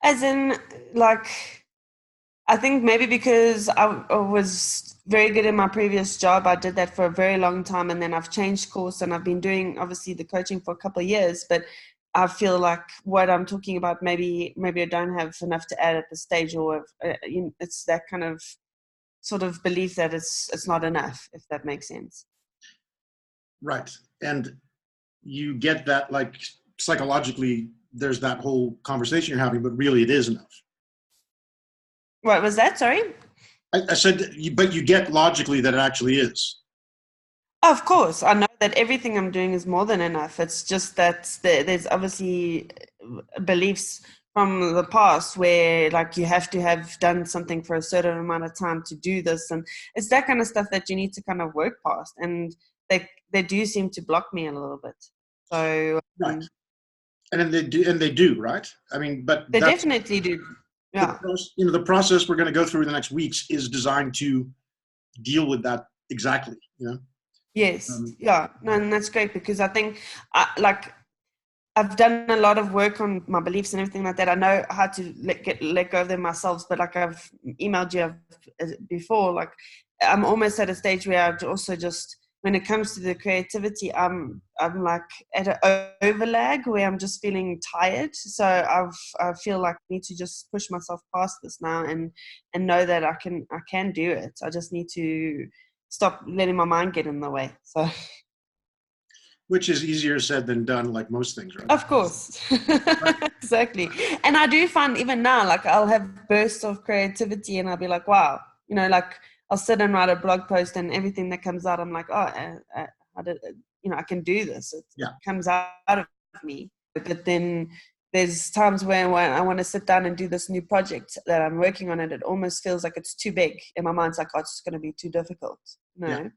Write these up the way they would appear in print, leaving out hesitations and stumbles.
As in, like, I think maybe because I was very good in my previous job, I did that for a very long time, and then I've changed course and I've been doing obviously the coaching for a couple of years, but I feel like what I'm talking about, maybe I don't have enough to add at the stage, or it's that kind of sort of belief that it's not enough, if that makes sense. Right. And you get that, like, psychologically, there's that whole conversation you're having, but really it is enough. What was that? Sorry? I said, but you get logically that it actually is. Of course, I know that everything I'm doing is more than enough. It's just that there's obviously beliefs from the past where, like, you have to have done something for a certain amount of time to do this, and it's that kind of stuff that you need to kind of work past, and they do seem to block me a little bit. So Right. And then they do, right? I mean, but they that's definitely do. Yeah. the process we're going to go through in the next weeks is designed to deal with that exactly. Yes. Yeah. No, and that's great, because I think, I've done a lot of work on my beliefs and everything like that. I know how to let go of them myself, but like I've emailed you before, like I'm almost at a stage where I've also just, when it comes to the creativity, I'm like at an overlag where I'm just feeling tired. So I feel like I need to just push myself past this now and know that I can do it. I just need to stop letting my mind get in the way. So. Which is easier said than done, like most things, right? Of course. Exactly. And I do find even now, like, I'll have bursts of creativity and I'll be like, wow, like I'll sit and write a blog post and everything that comes out, I'm like, oh, I can do this. It comes out of me. But then there's times when I want to sit down and do this new project that I'm working on, and it almost feels like it's too big. In my mind's like, oh, it's just going to be too difficult. Yeah.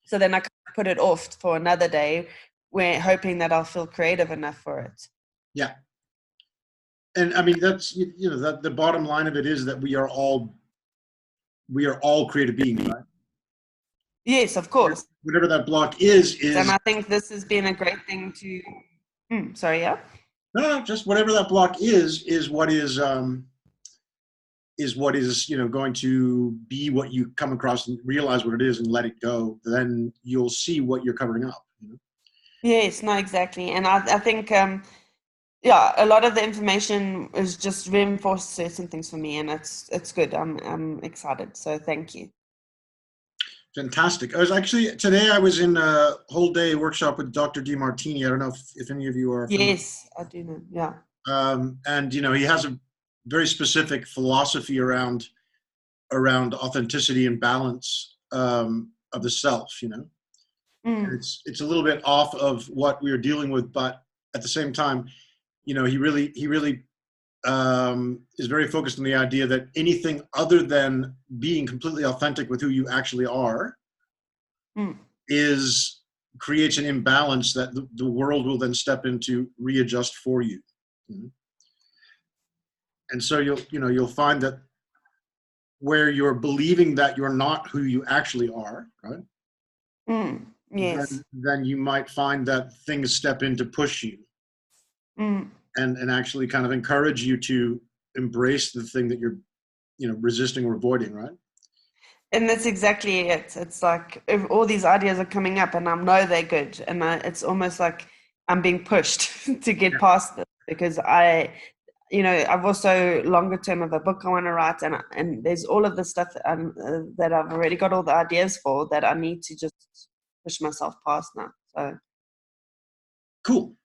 So then I put it off for another day, we're hoping that I'll feel creative enough for it. Yeah. And I mean, that's, that the bottom line of it is that we are all creative beings, right? Yes, of course. Whatever that block is. And I think this has been a great thing to, sorry, yeah? No, just whatever that block is what is going to be what you come across and realize what it is and let it go. Then you'll see what you're covering up. Yes, no, exactly. And I think, a lot of the information is just reinforced certain things for me, and it's good. I'm excited. So thank you. Fantastic. Today I was in a whole day workshop with Dr. Demartini. I don't know if any of you are familiar. Yes, I do know. Yeah. And he has a very specific philosophy around authenticity and balance of the self. And it's a little bit off of what we are dealing with, but at the same time, he really is very focused on the idea that anything other than being completely authentic with who you actually are creates an imbalance that the world will then step in to readjust for you. And so you'll find that where you're believing that you're not who you actually are, right? Yes. Then you might find that things step in to push you and actually kind of encourage you to embrace the thing that you're resisting or avoiding, right? And that's exactly it. It's like if all these ideas are coming up and I know they're good, and it's almost like I'm being pushed to get past this, because I've also longer term of a book I want to write, and there's all of the stuff that I've already got all the ideas for that I need to just push myself past now. So cool.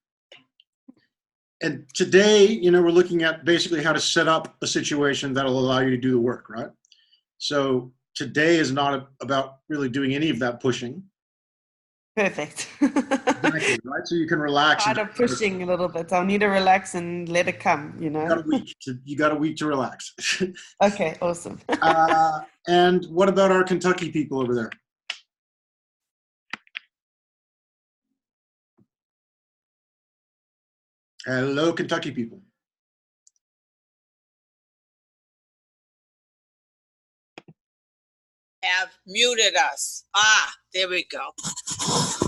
And today, we're looking at basically how to set up a situation that'll allow you to do the work, right? So today is not about really doing any of that pushing. Perfect. Exactly, right? So you can relax. Tired of pushing a little bit. I'll need to relax and let it come, You got a week to relax. Okay, awesome. And what about our Kentucky people over there? Hello, Kentucky people. Have muted us. There we go.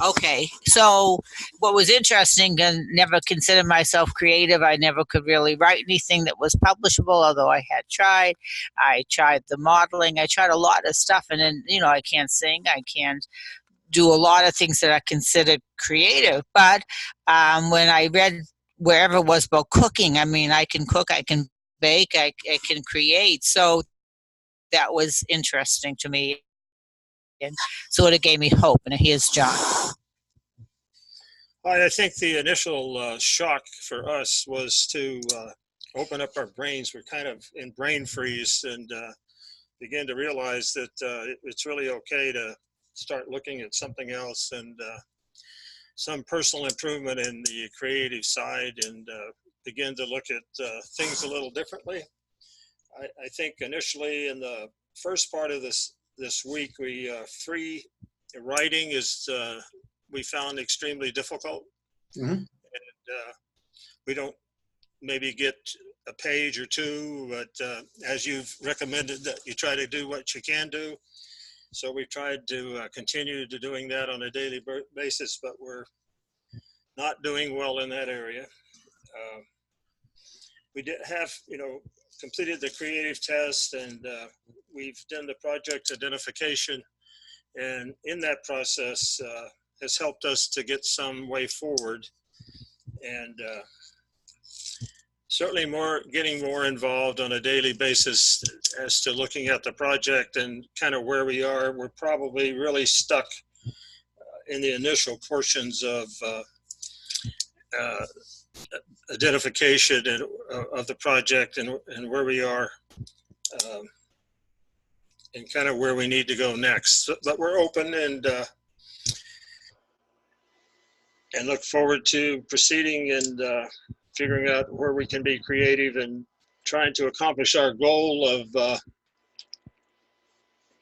Okay, so what was interesting, and never considered myself creative. I never could really write anything that was publishable, although I had tried. I tried the modeling. I tried a lot of stuff, and then I can't sing. I can't do a lot of things that are considered creative. But when I read wherever it was about cooking, I mean, I can cook, I can bake, I can create. So that was interesting to me, and sort of gave me hope. And here's John. I think the initial shock for us was to open up our brains. We're kind of in brain freeze and begin to realize that it's really okay to start looking at something else and some personal improvement in the creative side, and begin to look at things a little differently. I think initially in the first part of this week, free writing is we found extremely difficult. Mm-hmm. And we don't maybe get a page or two, but as you've recommended, that you try to do what you can do. So we tried to continue to doing that on a daily basis, but we're not doing well in that area. We did have, completed the creative test, and we've done the project identification, and in that process has helped us to get some way forward, and certainly getting more involved on a daily basis as to looking at the project and kind of where we are. We're probably really stuck in the initial portions of identification of the project and where we are and kind of where we need to go next. But we're open and look forward to proceeding and figuring out where we can be creative and trying to accomplish our goal of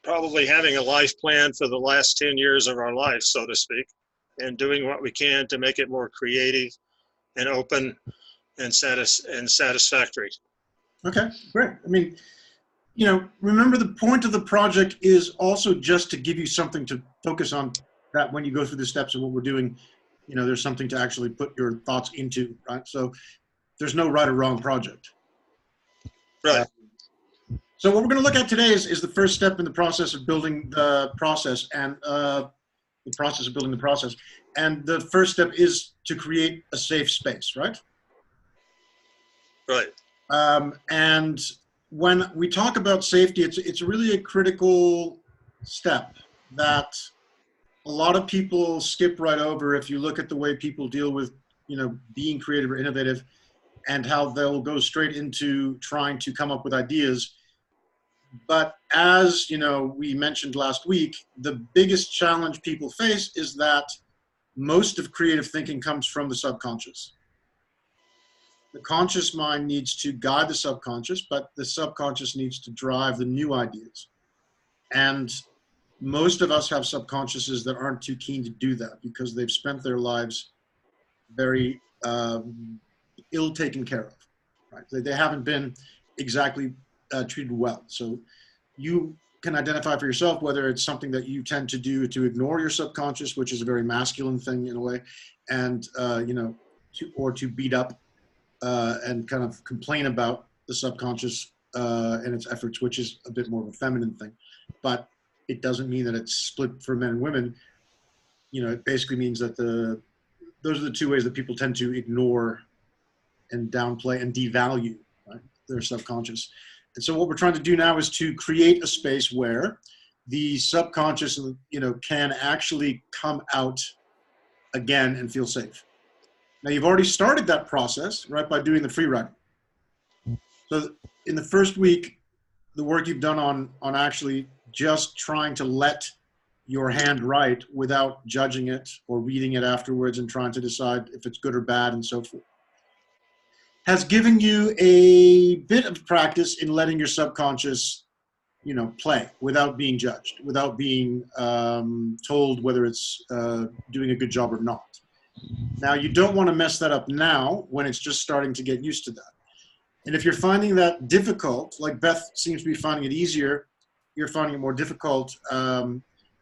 probably having a life plan for the last 10 years of our life, so to speak, and doing what we can to make it more creative and open and satisfactory. Okay, great. I mean, remember the point of the project is also just to give you something to focus on, that when you go through the steps of what we're doing, there's something to actually put your thoughts into, right? So there's no right or wrong project. Right. So what we're going to look at today is the first step in the process of building the process, and building the process. And the first step is to create a safe space, right? Right. And when we talk about safety, it's really a critical step that a lot of people skip right over if you look at the way people deal with, being creative or innovative, and how they'll go straight into trying to come up with ideas. But as we mentioned last week, the biggest challenge people face is that most of creative thinking comes from the subconscious. The conscious mind needs to guide the subconscious, but the subconscious needs to drive the new ideas. And most of us have subconsciouses that aren't too keen to do that because they've spent their lives very ill taken care of. Right? They haven't been exactly treated well. So you can identify for yourself whether it's something that you tend to do to ignore your subconscious, which is a very masculine thing in a way, and to beat up and kind of complain about the subconscious and its efforts, which is a bit more of a feminine thing. But it doesn't mean that it's split for men and women. It basically means that those are the two ways that people tend to ignore and downplay and devalue, right, their subconscious. And so what we're trying to do now is to create a space where the subconscious, can actually come out again and feel safe. Now you've already started that process, right, by doing the free writing. So in the first week, the work you've done on actually just trying to let your hand write without judging it or reading it afterwards and trying to decide if it's good or bad and so forth, has given you a bit of practice in letting your subconscious, play without being judged, without being told whether it's doing a good job or not. Now, you don't want to mess that up now when it's just starting to get used to that. And if you're finding that difficult, like Beth seems to be finding it easier, you're finding it more difficult,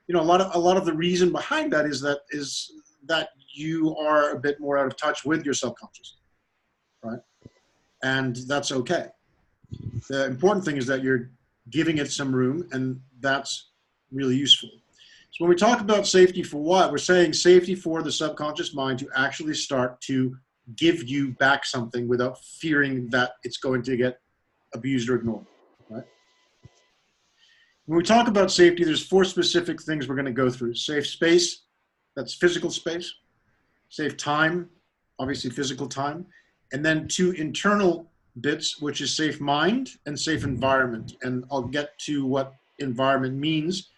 you know, a lot of the reason behind that is that you are a bit more out of touch with your subconscious, right? And that's okay. The important thing is that you're giving it some room, and that's really useful. So when we talk about safety for what, we're saying safety for the subconscious mind to actually start to give you back something without fearing that it's going to get abused or ignored, right? When we talk about safety, there's 4 specific things we're going to go through. Safe space, that's physical space. Safe time, obviously physical time. And then 2 internal bits, which is safe mind and safe environment. And I'll get to what environment means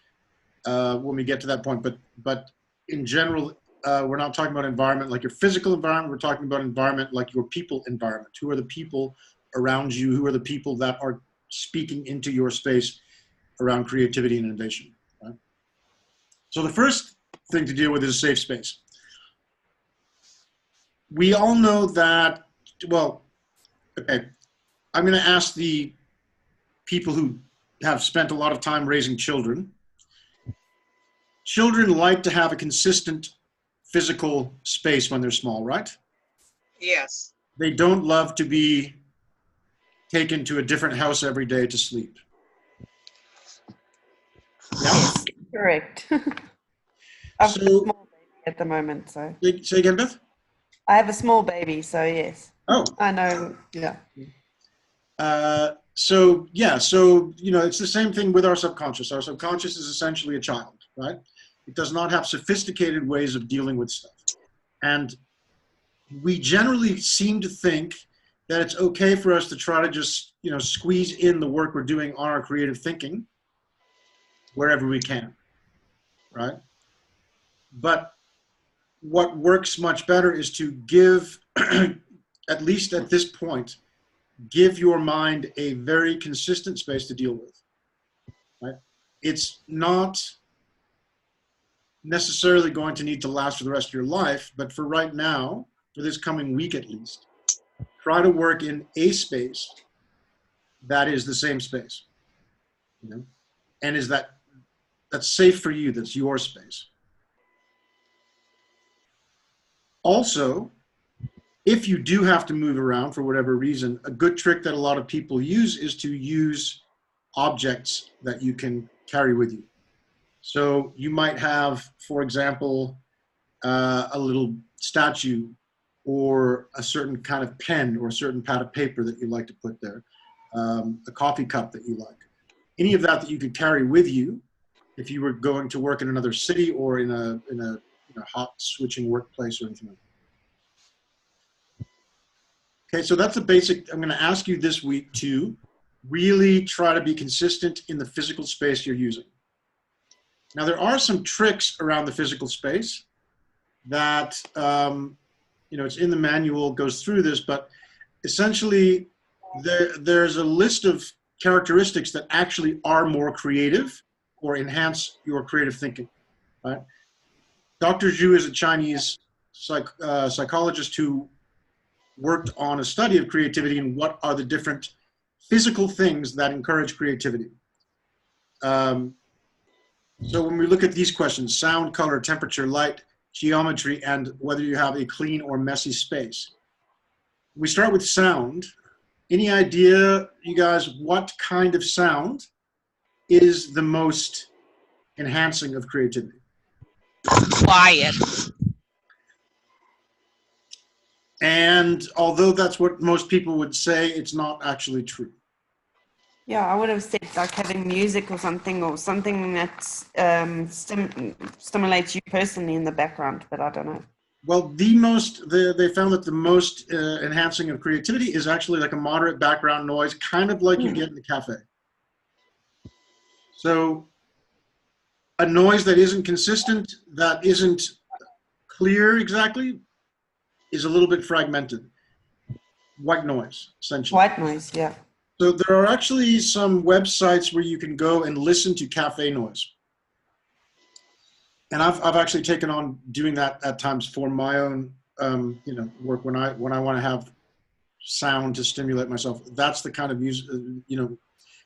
when we get to that point. But in general, we're not talking about environment like your physical environment. We're talking about environment like your people environment. Who are the people around you? Who are the people that are speaking into your space around creativity and innovation, right? So the first thing to deal with is a safe space. We all know that, well, okay, I'm going to ask the people who have spent a lot of time raising children. Children like to have a consistent physical space when they're small, right? Yes. They don't love to be taken to a different house every day to sleep. Yeah? Correct. I have a So- small baby at the moment, so. Say again, Beth? I have a small baby, so yes. Oh. I know, yeah. So you know, it's the same thing with our subconscious. Our subconscious is essentially a child, right? It does not have sophisticated ways of dealing with stuff. And we generally seem to think that it's okay for us to try to just, you know, squeeze in the work we're doing on our creative thinking wherever we can, right? But what works much better is to give, at least at this point, give your mind a very consistent space to deal with, right? It's not necessarily going to need to last for the rest of your life, but for right now, for this coming week at least, try to work in a space that is the same space, you know, and is that's safe for you, that's your space. Also, if you do have to move around for whatever reason, a good trick that a lot of people use is to use objects that you can carry with you. So you might have, for example, a little statue or a certain kind of pen or a certain pad of paper that you like to put there, a coffee cup that you like. Any of that you could carry with you if you were going to work in another city or in a hot switching workplace or anything like that. Okay, so that's the basic. I'm going to ask you this week to really try to be consistent in the physical space you're using. Now, there are some tricks around the physical space that, you know, it's in the manual, goes through this, but essentially there's a list of characteristics that actually are more creative or enhance your creative thinking, right? Dr. Zhu is a Chinese psychologist who worked on a study of creativity and what are the different physical things that encourage creativity. So when we look at these questions, sound, color, temperature, light, geometry, and whether you have a clean or messy space. We start with sound. Any idea, you guys, what kind of sound is the most enhancing of creativity? Quiet. And although that's what most people would say, it's not actually true. Yeah, I would have said like having music or something that stimulates you personally in the background, but I don't know. Well, they found that the most enhancing of creativity is actually like a moderate background noise, kind of like you get in the cafe. So a noise that isn't consistent, that isn't clear exactly, is a little bit fragmented. White noise, essentially. White noise, yeah. So there are actually some websites where you can go and listen to cafe noise. And I've actually taken on doing that at times for my own work when I want to have sound to stimulate myself. That's the kind of music,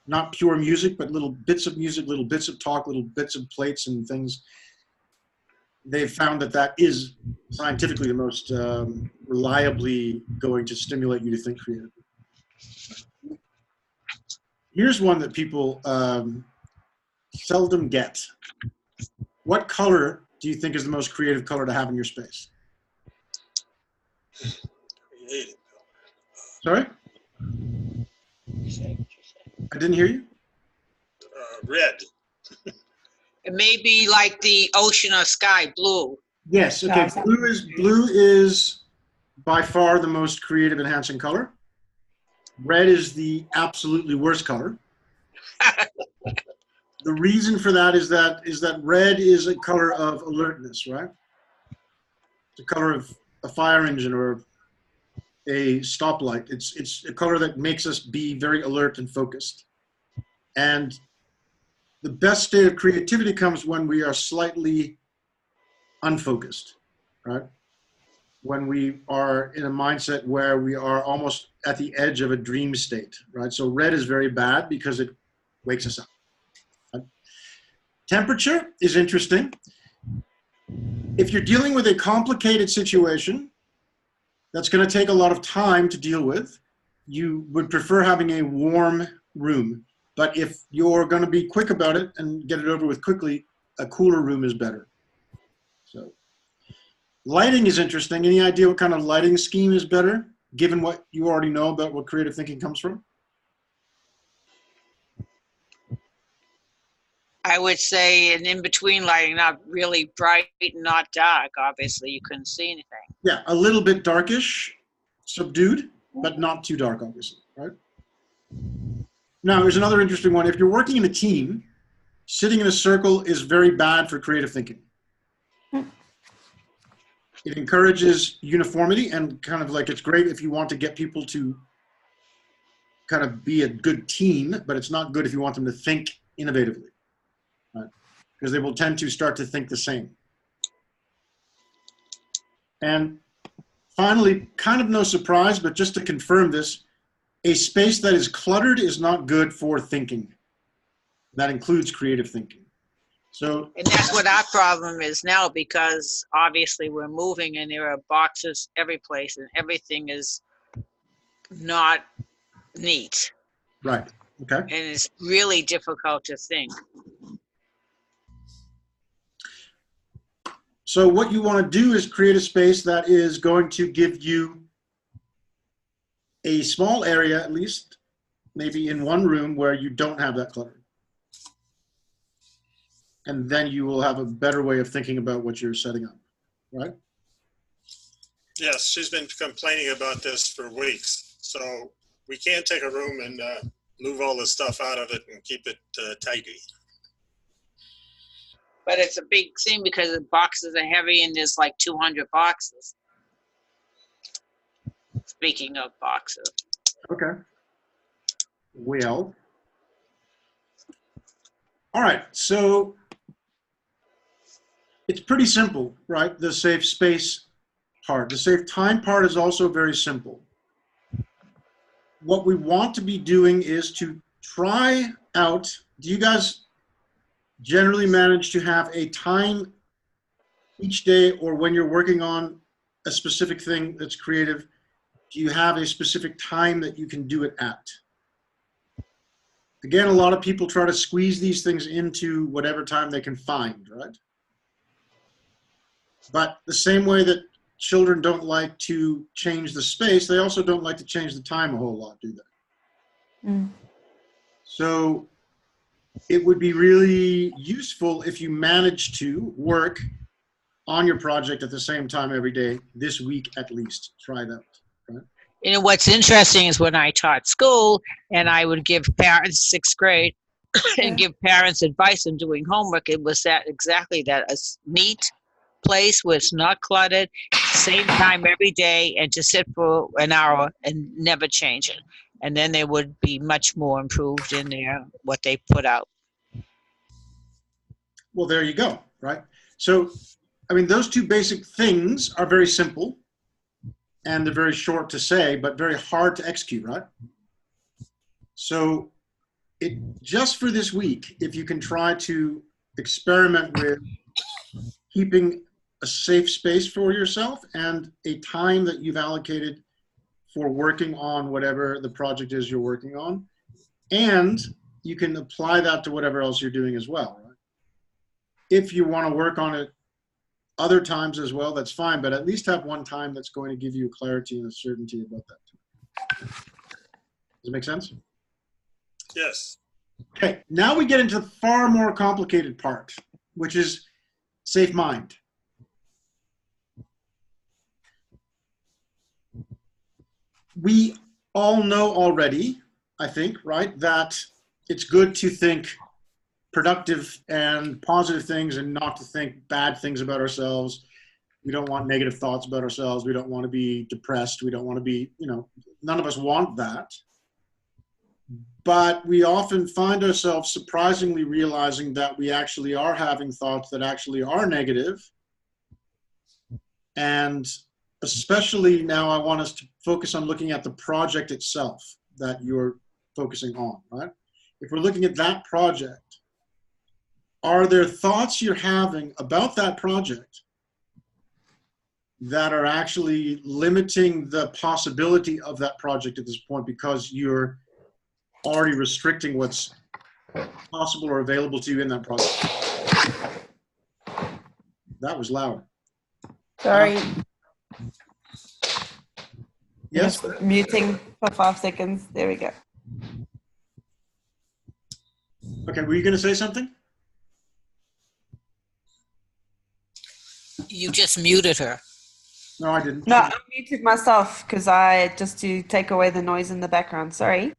not pure music, but little bits of music, little bits of talk, little bits of plates and things, they've found that that is scientifically the most reliably going to stimulate you to think creatively. Here's one that people seldom get. What color do you think is the most creative color to have in your space? Creative. Sorry? I didn't hear you. Red. It may be like the ocean or sky, blue. Yes. Okay. Blue is by far the most creative enhancing color. Red is the absolutely worst color. The reason for that is that red is a color of alertness, right? It's a color of a fire engine or a stoplight. It's a color that makes us be very alert and focused. And the best state of creativity comes when we are slightly unfocused, right? When we are in a mindset where we are almost at the edge of a dream state, right? So red is very bad because it wakes us up. Right? Temperature is interesting. If you're dealing with a complicated situation that's going to take a lot of time to deal with, you would prefer having a warm room. But if you're going to be quick about it and get it over with quickly, a cooler room is better. So lighting is interesting. Any idea what kind of lighting scheme is better, given what you already know about what creative thinking comes from? I would say an in-between lighting, not really bright and not dark. Obviously, you couldn't see anything. Yeah, a little bit darkish, subdued, but not too dark, obviously, right? Now, here's another interesting one. If you're working in a team, sitting in a circle is very bad for creative thinking. It encourages uniformity and kind of like it's great if you want to get people to kind of be a good team, but it's not good if you want them to think innovatively, right? Because they will tend to start to think the same. And finally, kind of no surprise, but just to confirm this, a space that is cluttered is not good for thinking. That includes creative thinking. So, And that's what our problem is now, because obviously we're moving and there are boxes every place and everything is not neat. right, okay. And it's really difficult to think. So what you want to do is create a space that is going to give you a small area, at least, maybe in one room where you don't have that clutter. And then you will have a better way of thinking about what you're setting up, right? Yes, she's been complaining about this for weeks. So we can't take a room and move all the stuff out of it and keep it tidy. But it's a big thing because the boxes are heavy and there's like 200 boxes. Speaking of boxes. Okay. Well, all right. So it's pretty simple, right? The safe space part. The safe time part is also very simple. What we want to be doing is to try out, do you guys generally manage to have a time each day, or when you're working on a specific thing that's creative, do you have a specific time that you can do it at? Again, a lot of people try to squeeze these things into whatever time they can find, right? But the same way that children don't like to change the space, they also don't like to change the time a whole lot, do they? Mm. So it would be really useful if you managed to work on your project at the same time every day, this week at least. Try that. Right? You know, what's interesting is when I taught school and I would give parents, 6th grade, and give parents advice on doing homework, it was that exactly that, a neat place where it's not cluttered, same time every day, and to sit for an hour and never change it. And then they would be much more improved in their, what they put out. Well, there you go, right? So, I mean, those two basic things are very simple and they're very short to say, but very hard to execute, right? So just for this week, if you can try to experiment with keeping a safe space for yourself and a time that you've allocated for working on whatever the project is you're working on, and you can apply that to whatever else you're doing as well, right? If you want to work on it other times as well, that's fine, but at least have one time that's going to give you clarity and a certainty about that. Does it make sense? Yes. Okay, now we get into the far more complicated part, which is safe mind. We all know already, I think, right, that it's good to think productive and positive things and not to think bad things about ourselves. We don't want negative thoughts about ourselves. We don't want to be depressed. We don't want to be, none of us want that. But we often find ourselves surprisingly realizing that we actually are having thoughts that actually are negative. And especially now I want us to focus on looking at the project itself that you're focusing on, right? If we're looking at that project, are there thoughts you're having about that project that are actually limiting the possibility of that project at this point because you're already restricting what's possible or available to you in that project? That was loud. Sorry. Yes? Just muting for 5 seconds. There we go. Okay, were you going to say something? You just muted her. No, I didn't. No, I muted myself because just to take away the noise in the background. Sorry.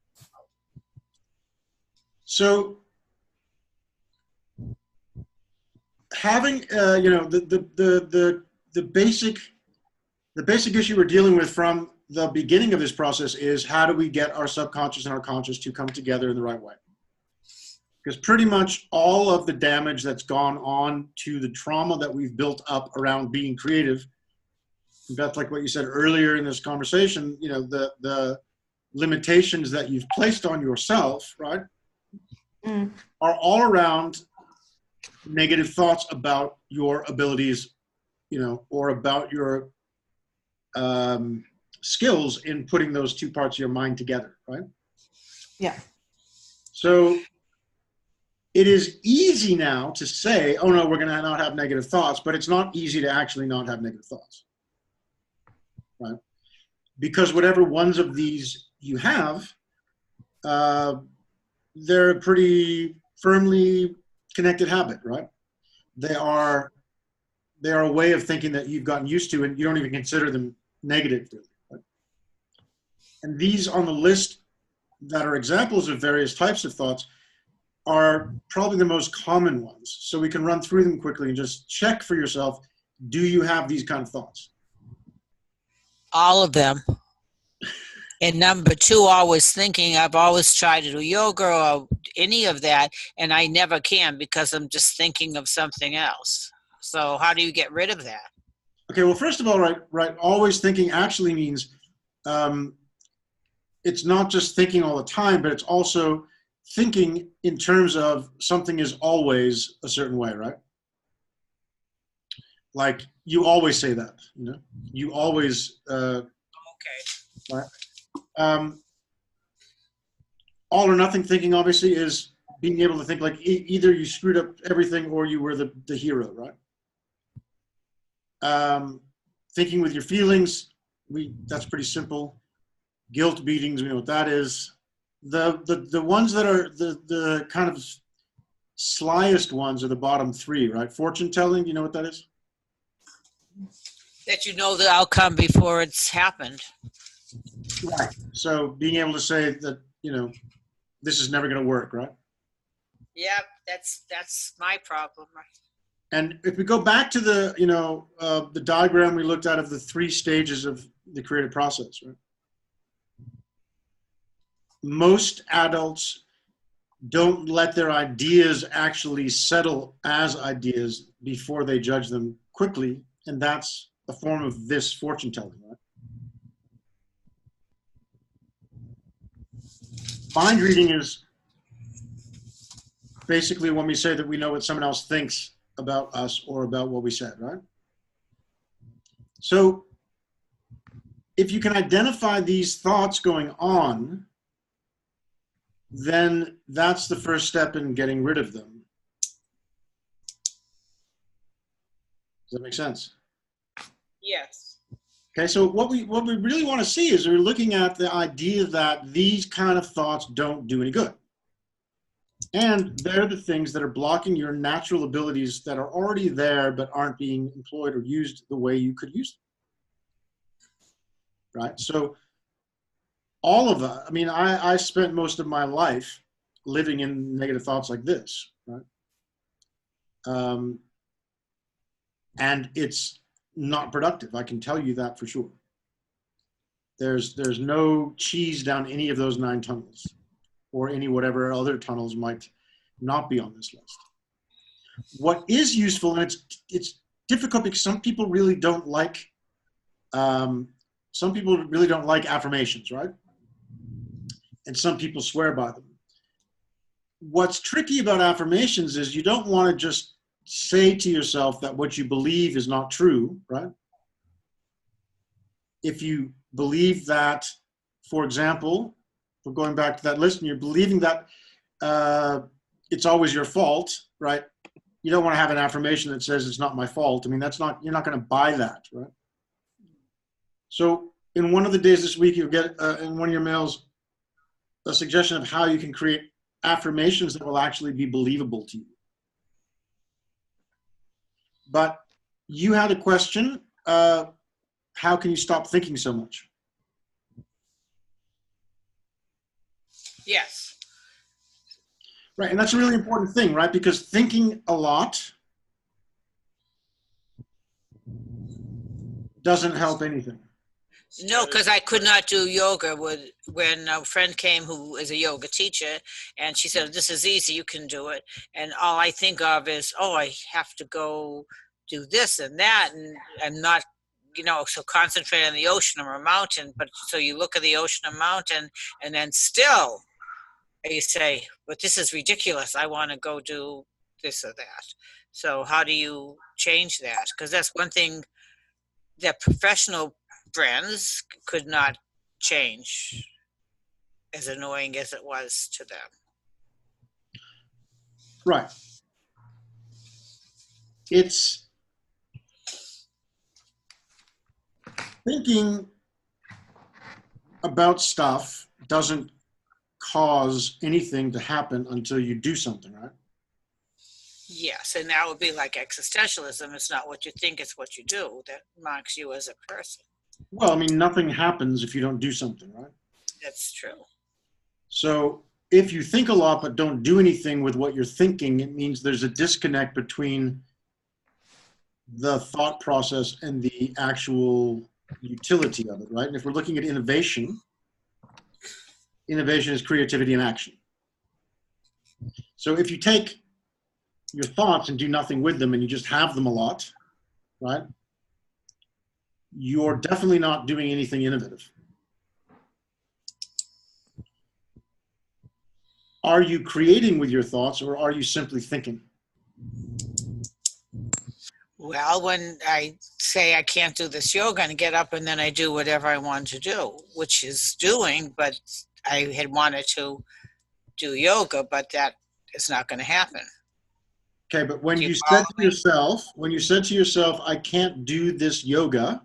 So having, the basic issue we're dealing with from the beginning of this process is how do we get our subconscious and our conscious to come together in the right way? Because pretty much all of the damage that's gone on to the trauma that we've built up around being creative, Beth, like what you said earlier in this conversation, the limitations that you've placed on yourself, right, are all around negative thoughts about your abilities, or about your skills in putting those two parts of your mind together, right? Yeah. So it is easy now to say, oh no, we're going to not have negative thoughts, but it's not easy to actually not have negative thoughts, right? Because whatever ones of these you have, they're a pretty firmly connected habit, right? They are a way of thinking that you've gotten used to, and you don't even consider them negative. Right? And these on the list that are examples of various types of thoughts are probably the most common ones. So we can run through them quickly and just check for yourself, do you have these kind of thoughts? All of them. And number 2, always thinking. I've always tried to do yoga or any of that, and I never can because I'm just thinking of something else. So how do you get rid of that? Okay, well, first of all, right, always thinking actually means it's not just thinking all the time, but it's also thinking in terms of something is always a certain way, right? Like you always say that, you always, Okay. Right? All or nothing thinking obviously is being able to think like either you screwed up everything or you were the hero, right? Thinking with your feelings, that's pretty simple. Guilt beatings, we know what that is. The ones that are the kind of slyest ones are the bottom 3, right? Fortune telling, you know what that is? That you know the outcome before it's happened. Right. So being able to say that, this is never going to work, right? Yeah, that's my problem. And if we go back to the diagram we looked at of the 3 stages of the creative process, right? Most adults don't let their ideas actually settle as ideas before they judge them quickly, and that's a form of this fortune telling, right? Mind reading is basically when we say that we know what someone else thinks about us or about what we said, right? So if you can identify these thoughts going on, then that's the first step in getting rid of them. Does that make sense? Yes. Okay, so what we really want to see is we're looking at the idea that these kind of thoughts don't do any good. And they're the things that are blocking your natural abilities that are already there but aren't being employed or used the way you could use them. Right? So all of us, I mean, I spent most of my life living in negative thoughts like this, right? And it's not productive. I can tell you that for sure. There's no cheese down any of those 9 tunnels, or any whatever other tunnels might not be on this list. What is useful, and it's difficult because some people really don't like affirmations, right? And some people swear by them. What's tricky about affirmations is you don't want to just say to yourself that what you believe is not true, right? If you believe that, for example, we're going back to that list, and you're believing that it's always your fault, right? You don't want to have an affirmation that says it's not my fault. I mean, you're not going to buy that, right? So in one of the days this week, you'll get in one of your mails a suggestion of how you can create affirmations that will actually be believable to you. But you had a question, how can you stop thinking so much? Yes. Right, and that's a really important thing, right? Because thinking a lot doesn't help anything. No, because I could not do yoga when a friend came who is a yoga teacher, and she said, this is easy, you can do it. And all I think of is, oh, I have to go do this and that, and I'm not, so concentrate on the ocean or a mountain. But so you look at the ocean or mountain, and then still you say, but this is ridiculous, I want to go do this or that. So how do you change that? Because that's one thing that professional friends could not change, as annoying as it was to them. Right. It's thinking about stuff doesn't cause anything to happen until you do something, right? Yes, and that would be like existentialism. It's not what you think, it's what you do that marks you as a person. Well, I mean, nothing happens if you don't do something, right? That's true. So if you think a lot but don't do anything with what you're thinking, it means there's a disconnect between the thought process and the actual utility of it, right? And if we're looking at innovation, innovation is creativity in action. So if you take your thoughts and do nothing with them and you just have them a lot, right? You're definitely not doing anything innovative. Are you creating with your thoughts, or are you simply thinking? Well, when I say I can't do this yoga and get up and then I do whatever I want to do, which is doing, but I had wanted to do yoga, but that is not going to happen. Okay, but when you said to yourself, I can't do this yoga.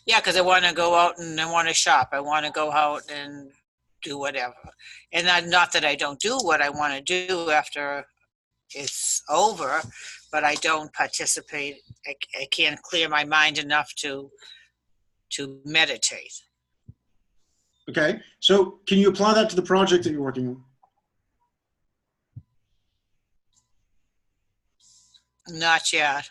Yeah, because I want to go out and I want to shop. I want to go out and do whatever. And not that I don't do what I want to do after it's over, but I don't participate. I can't clear my mind enough to meditate. Okay, so can you apply that to the project that you're working on? Not yet.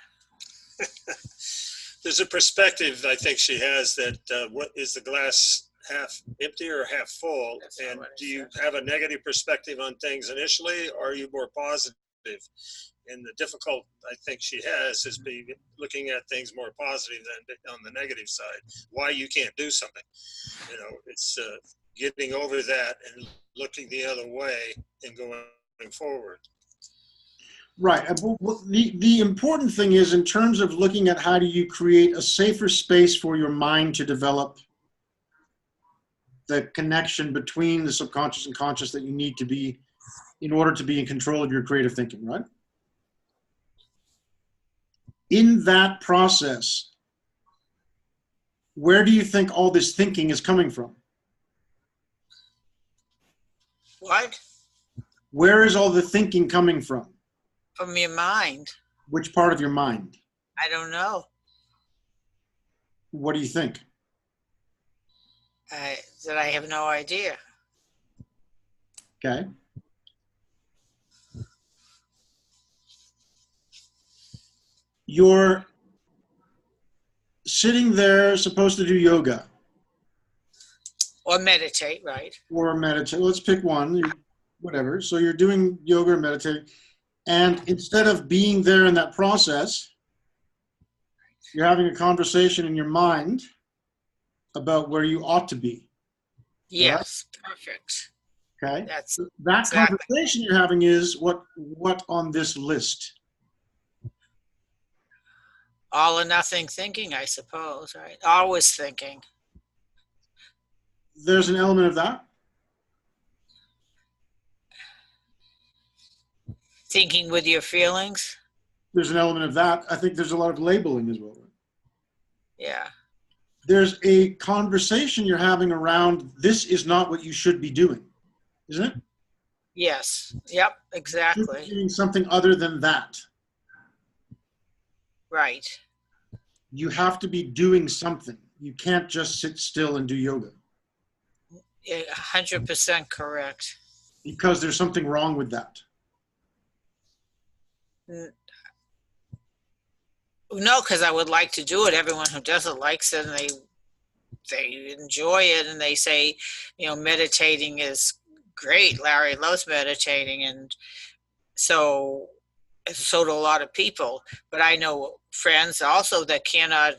There's a perspective I think she has that what is the glass half empty or half full? And do you have a negative perspective on things initially, or are you more positive? And the difficult I think she has is be looking at things more positive than on the negative side. Why you can't do something, it's getting over that and looking the other way and going forward. Right. The important thing is, in terms of looking at how do you create a safer space for your mind to develop the connection between the subconscious and conscious that you need to be in order to be in control of your creative thinking, right? In that process, where do you think all this thinking is coming from? What? Where is all the thinking coming from? From your mind. Which part of your mind? I don't know. What do you think? That I have no idea. Okay. You're sitting there supposed to do yoga. Or meditate, right? Or meditate. Let's pick one, whatever. So you're doing yoga or meditating. And instead of being there in that process, you're having a conversation in your mind about where you ought to be. Yes, right? Perfect. Okay. That's that exactly. Conversation you're having is what on this list? All or nothing thinking, I suppose, right? Always thinking. There's an element of that. Thinking with your feelings. There's an element of that. I think there's a lot of labeling as well. Yeah. There's a conversation you're having around this is not what you should be doing, isn't it? Yes. Yep, exactly. You should be doing something other than that. Right. You have to be doing something. You can't just sit still and do yoga. 100% correct. Because there's something wrong with that. No, because I would like to do it. Everyone who does it likes it, and they enjoy it, and they say, meditating is great. Larry loves meditating, and so do a lot of people. But I know friends also that cannot,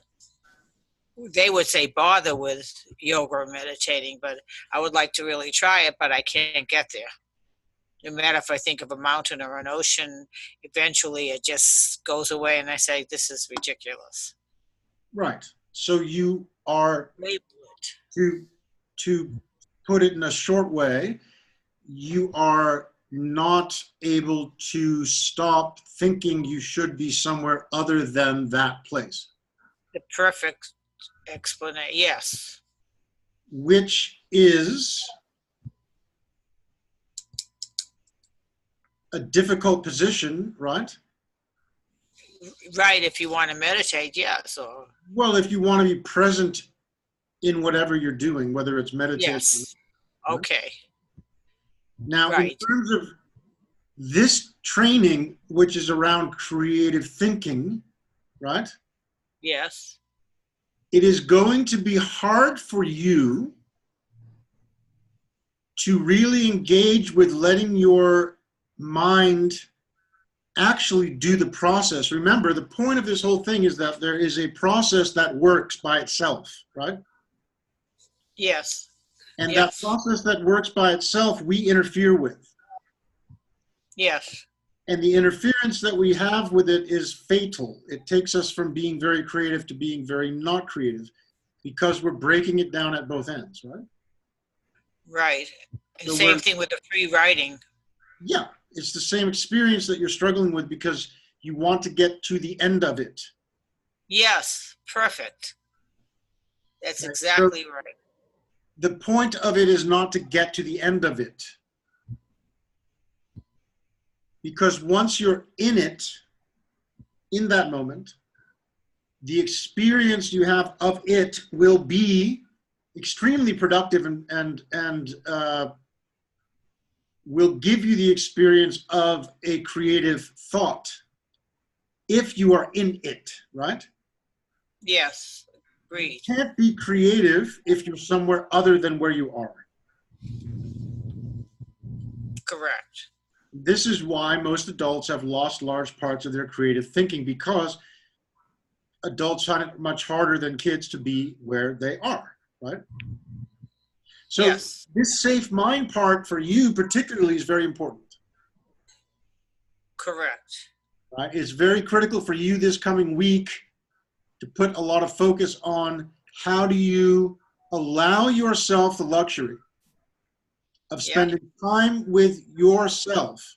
they would say, bother with yoga or meditating, but I would like to really try it, but I can't get there. No matter if I think of a mountain or an ocean, eventually it just goes away and I say, this is ridiculous. Right. So you are, to put it in a short way, you are not able to stop thinking you should be somewhere other than that place. The perfect explanation, yes. Which is a difficult position, right? Right, if you want to meditate, yes. Or, well, if you want to be present in whatever you're doing, whether it's meditation. Yes. Okay. Now, right. In terms of this training, which is around creative thinking, right? Yes. It is going to be hard for you to really engage with letting your mind actually do the process. Remember, the point of this whole thing is that there is a process that works by itself, right? Yes. And yes. that process that works by itself, we interfere with. Yes. And the interference that we have with it is fatal. It takes us from being very creative to being very not creative because we're breaking it down at both ends, right? Right. And So same thing with the free writing. Yeah, it's the same experience that you're struggling with because you want to get to the end of it. Yes, perfect. That's Right. exactly So right. the point of it is not to get to the end of it. Because once you're in it, in that moment, the experience you have of it will be extremely productive and will give you the experience of a creative thought if you are in it, right? Yes, agreed. You can't be creative if you're somewhere other than where you are. Correct. This is why most adults have lost large parts of their creative thinking, because adults find it much harder than kids to be where they are, right? So Yes. this safe mind part for you particularly is very important. Correct. Right? It's very critical for you this coming week to put a lot of focus on how do you allow yourself the luxury of spending time with yourself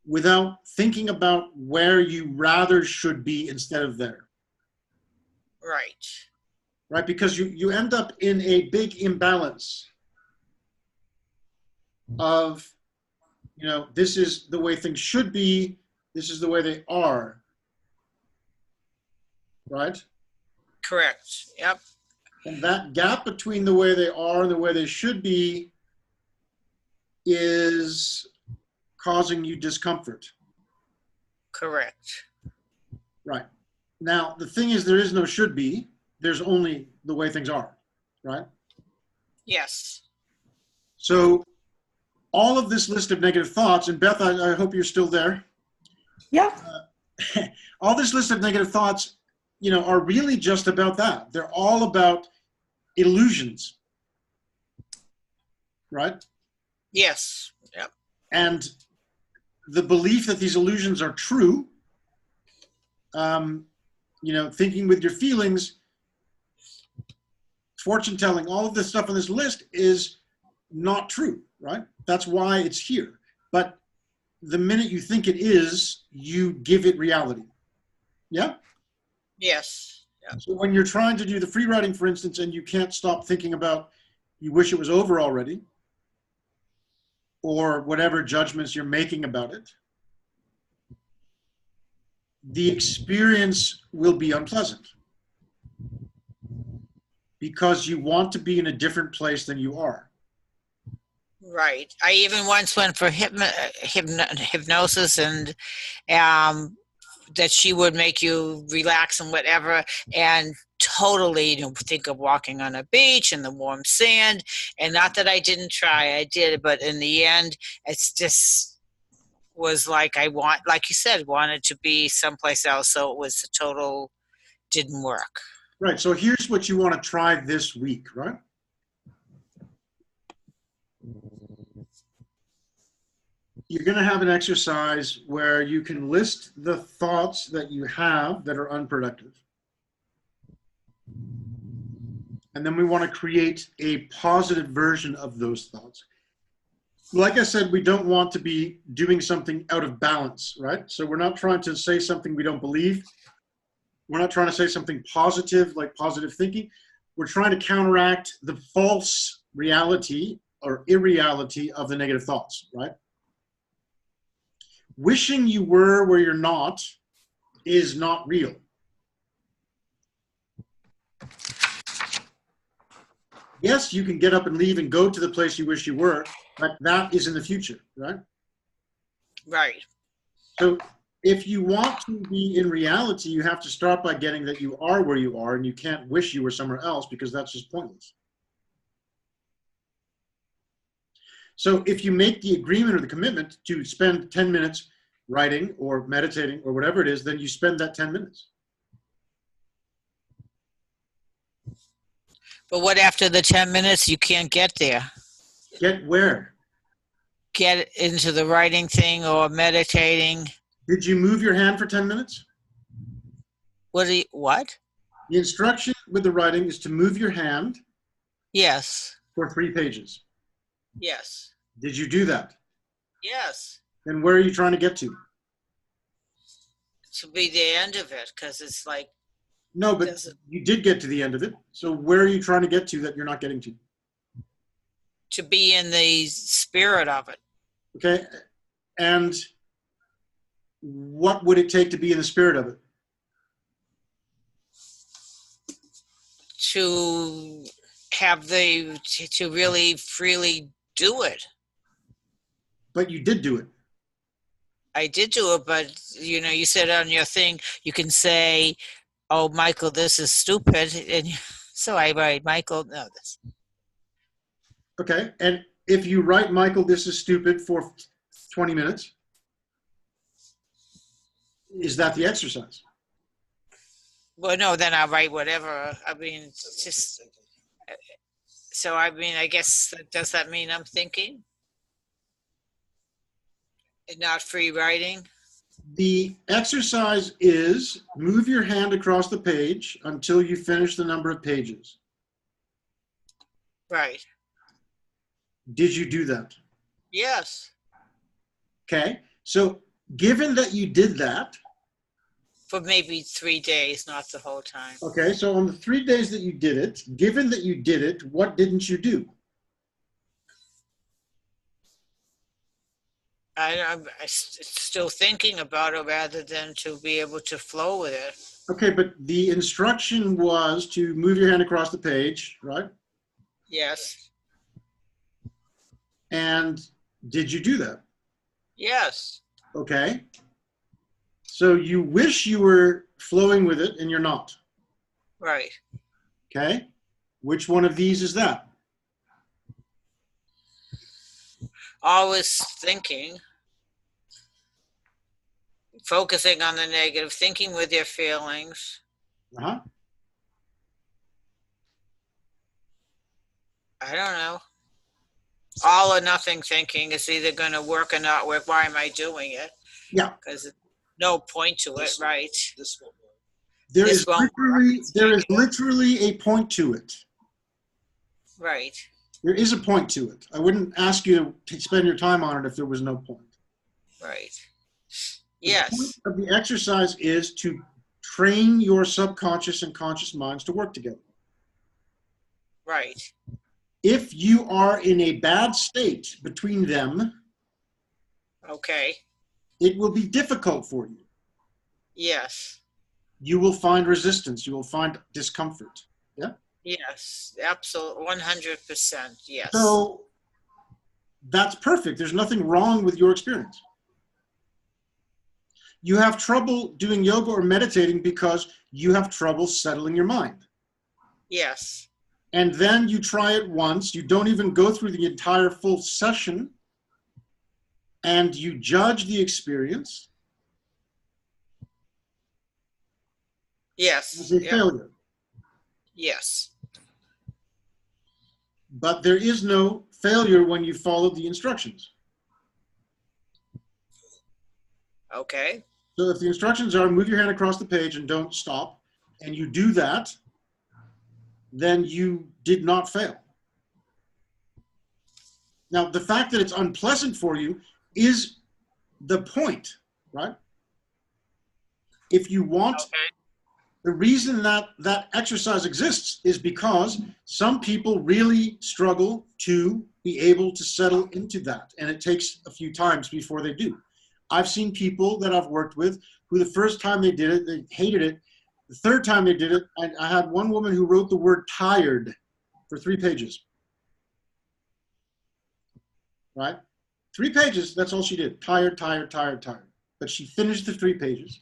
without thinking about where you rather should be instead of there. Right. Right? Because you end up in a big imbalance of, you know, this is the way things should be, this is the way they are. Right? Correct. Yep. And that gap between the way they are and the way they should be is causing you discomfort. Correct. Right. Now, the thing is, there is no should be. There's only the way things are. Right? Yes. So all of this list of negative thoughts, and Beth, I hope you're still there. Yeah. All this list of negative thoughts, you know, are really just about that. They're all about illusions. Right? Yes. Yep. And the belief that these illusions are true, you know, thinking with your feelings, fortune telling, all of this stuff on this list is not true, right? That's why it's here. But the minute you think it is, you give it reality. Yeah? Yes. Yep. So when you're trying to do the free writing, for instance, and you can't stop thinking about you wish it was over already, or whatever judgments you're making about it, the experience will be unpleasant because you want to be in a different place than you are. Right. I even once went for hypnosis, and that she would make you relax and whatever, and totally, you know, think of walking on a beach in the warm sand. And not that I didn't try, I did, but in the end, it's just was like like you said, wanted to be someplace else. So it was a total, didn't work. Right. So here's what you want to try this week, right? You're going to have an exercise where you can list the thoughts that you have that are unproductive. And then we want to create a positive version of those thoughts. Like I said, we don't want to be doing something out of balance, right? So we're not trying to say something we don't believe. We're not trying to say something positive, like positive thinking. We're trying to counteract the false reality or irreality of the negative thoughts, right? Wishing you were where you're not is not real. Yes, you can get up and leave and go to the place you wish you were, but that is in the future, right? Right. So if you want to be in reality, you have to start by getting that you are where you are, and you can't wish you were somewhere else because that's just pointless. So if you make the agreement or the commitment to spend 10 minutes writing or meditating or whatever it is, then you spend that 10 minutes. But what after the 10 minutes, you can't get there? Get where? Get into the writing thing or meditating. Did you move your hand for 10 minutes? What? The instruction with the writing is to move your hand. Yes. For 3 pages. Yes. Did you do that? Yes. Then where are you trying to get to? To be the end of it, because it's like. No, but you did get to the end of it. So where are you trying to get to that you're not getting to? To be in the spirit of it. Okay. And what would it take to be in the spirit of it? To have to really freely do it. But you did do it. I did do it, but you know, you said on your thing, you can say, "Oh, Michael, this is stupid," and so I write, "Michael, no, this." Okay, and if you write, "Michael, this is stupid" for 20 minutes, is that the exercise? Well, no, then I write whatever. I mean, it's just. So, I mean, I guess, does that mean I'm thinking? And not free writing? The exercise is move your hand across the page until you finish the number of pages. Right. Did you do that? Yes. Okay. So given that you did that, For maybe 3 days, not the whole time. okay, so on the 3 days that you did it, given that you did it, what didn't you do? I'm still thinking about it rather than to be able to flow with it. Okay, but the instruction was to move your hand across the page, right? Yes. And did you do that? Yes. Okay. So you wish you were flowing with it and you're not. Right. Okay. Which one of these is that? Always thinking, focusing on the negative, thinking with your feelings. Uh-huh. I don't know. All or nothing thinking is either going to work or not work. Why am I doing it? Yeah. Because no point to it, right? There This is won't literally a point to it. Right. There is a point to it. I wouldn't ask you to spend your time on it if there was no point. Right. The Yes. point of the exercise is to train your subconscious and conscious minds to work together. Right. If you are in a bad state between them, Okay. it will be difficult for you. Yes. You will find resistance. You will find discomfort. Yeah. Yes. Absolutely. 100%. Yes. So that's perfect. There's nothing wrong with your experience. You have trouble doing yoga or meditating because you have trouble settling your mind. Yes. And then you try it once, you don't even go through the entire full session, and you judge the experience Yes. as a failure. Yes. But there is no failure when you follow the instructions. Okay. So if the instructions are move your hand across the page and don't stop, and you do that, then you did not fail. Now, the fact that it's unpleasant for you is the point, right? If you want, the reason that that exercise exists is because some people really struggle to be able to settle into that, and it takes a few times before they do. I've seen people that I've worked with who the first time they did it, they hated it. The third time they did it, I had one woman who wrote the word tired for 3 pages. Right? 3 pages, that's all she did. Tired, tired, tired, tired. But she finished the 3 pages.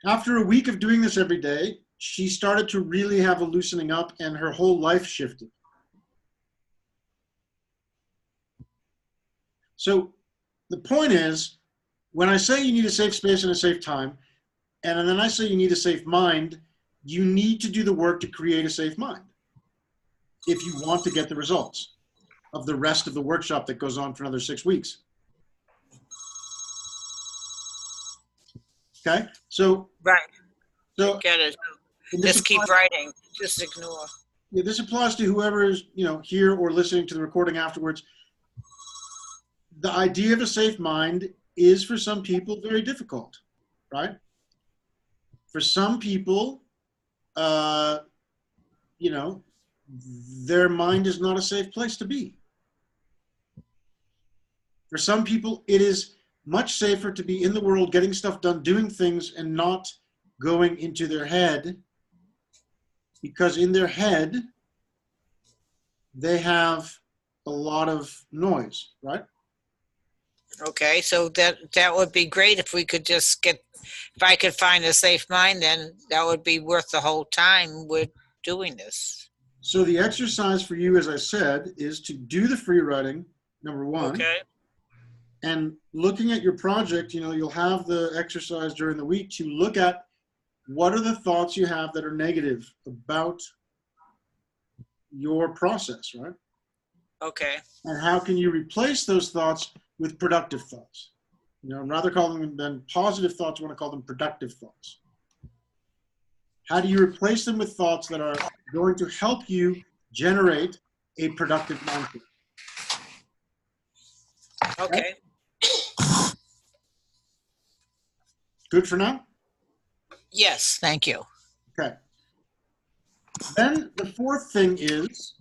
After a week of doing this every day, she started to really have a loosening up and her whole life shifted. So the point is, when I say you need a safe space and a safe time, and then I say you need a safe mind, you need to do the work to create a safe mind if you want to get the results of the rest of the workshop that goes on for another 6 weeks. Okay, so Right. so Get it. this Just keep writing. Just ignore. Yeah, this applies to whoever is, here or listening to the recording afterwards. The idea of a safe mind is for some people very difficult, right? For some people, their mind is not a safe place to be. For some people, it is much safer to be in the world, getting stuff done, doing things, and not going into their head, because in their head, they have a lot of noise, right? Okay, so that would be great if we could just if I could find a safe mind, then that would be worth the whole time with doing this. So the exercise for you, as I said, is to do the free writing, number one. Okay. And looking at your project, you'll have the exercise during the week to look at what are the thoughts you have that are negative about your process, right? Okay. And how can you replace those thoughts with productive thoughts? You know, rather call them than positive thoughts, I want to call them productive thoughts. How do you replace them with thoughts that are going to help you generate a productive mindset? Okay. Good for now? Yes, thank you. Okay. Then the fourth thing is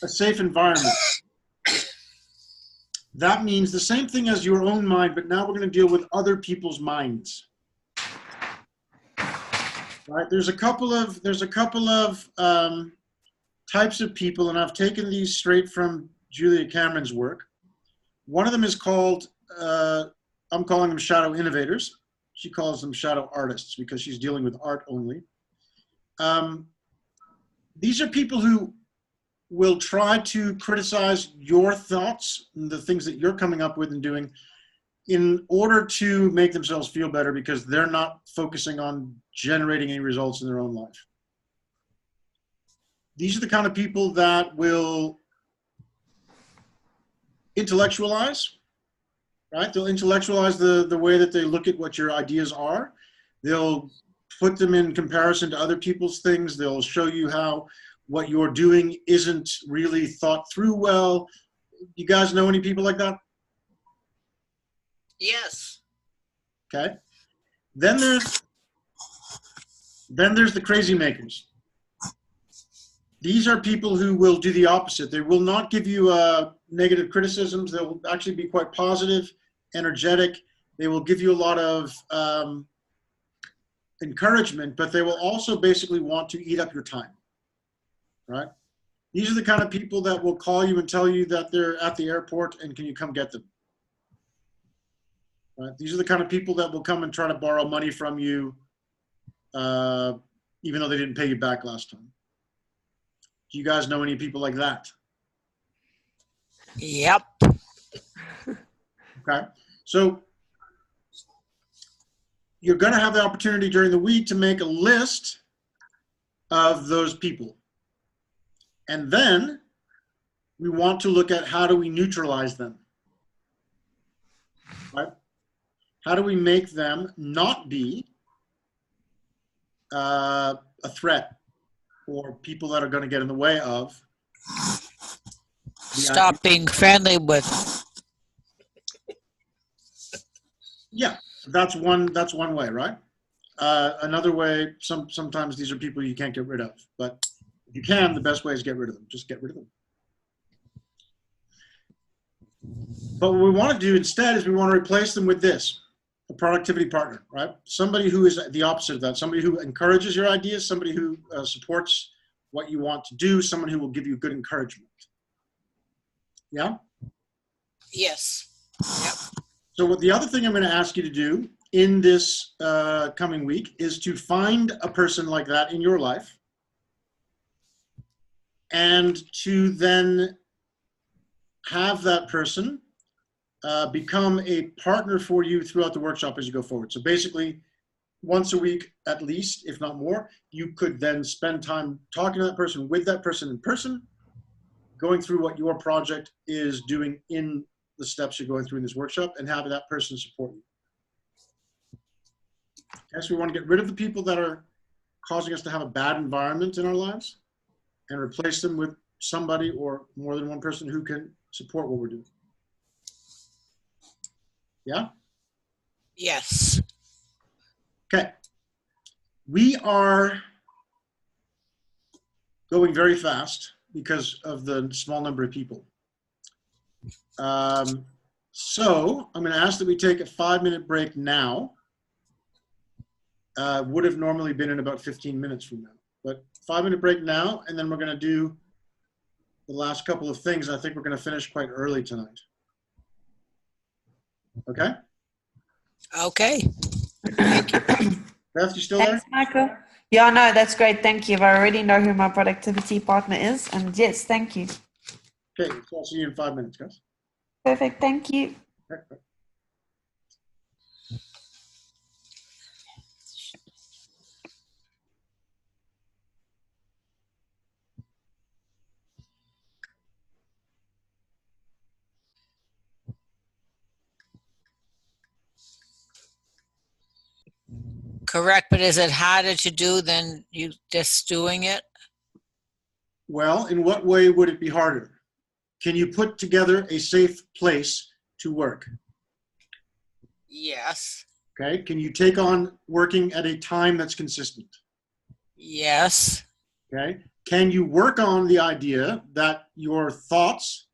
a safe environment. That means the same thing as your own mind, but now we're going to deal with other people's minds. Right? There's a couple of types of people, and I've taken these straight from Julia Cameron's work. One of them is called, I'm calling them shadow innovators. She calls them shadow artists because she's dealing with art only. These are people who will try to criticize your thoughts, and the things that you're coming up with and doing, in order to make themselves feel better because they're not focusing on generating any results in their own life. These are the kind of people that will intellectualize, right? They'll intellectualize the way that they look at what your ideas are. They'll put them in comparison to other people's things. They'll show you how what you're doing isn't really thought through well. You guys know any people like that? Yes. Okay. Then there's the crazy makers. These are people who will do the opposite. They will not give you negative criticisms. They'll actually be quite positive, energetic. They will give you a lot of encouragement, but they will also basically want to eat up your time, right? These are the kind of people that will call you and tell you that they're at the airport and can you come get them? Right? These are the kind of people that will come and try to borrow money from you, even though they didn't pay you back last time. Do you guys know any people like that? Yep. Okay. So you're going to have the opportunity during the week to make a list of those people. And then we want to look at how do we neutralize them, right? How do we make them not be a threat or people that are going to get in the way of Stop being friendly with. Yeah, that's one way, right? Another way, sometimes these are people you can't get rid of, but if you can, the best way is get rid of them. Just get rid of them. But what we want to do instead is we want to replace them with this, a productivity partner, right? Somebody who is the opposite of that, somebody who encourages your ideas, somebody who supports what you want to do, someone who will give you good encouragement. Yeah? Yes. Yep. So what the other thing I'm going to ask you to do in this coming week is to find a person like that in your life and to then have that person become a partner for you throughout the workshop as you go forward. So basically, once a week at least, if not more, you could then spend time talking to that person, with that person in person, going through what your project is doing in the steps you're going through in this workshop, and having that person support you. Okay, so we want to get rid of the people that are causing us to have a bad environment in our lives and replace them with somebody or more than one person who can support what we're doing. Yeah? Yes. Okay. We are going very fast because of the small number of people. So I'm going to ask that we take a 5-minute break now. Would have normally been in about 15 minutes from now, but 5-minute break now, and then we're going to do the last couple of things. I think we're going to finish quite early tonight. Okay? Okay. Beth, you still there? Thanks, Michael. Yeah, no, that's great. Thank you. I already know who my productivity partner is. And yes, thank you. Okay, so I'll see you in 5 minutes, guys. Perfect. Thank you. Okay, bye. Correct, but is it harder to do than you just doing it? Well, in what way would it be harder? Can you put together a safe place to work? Yes. Okay. Can you take on working at a time that's consistent? Yes. Okay. Can you work on the idea that your thoughts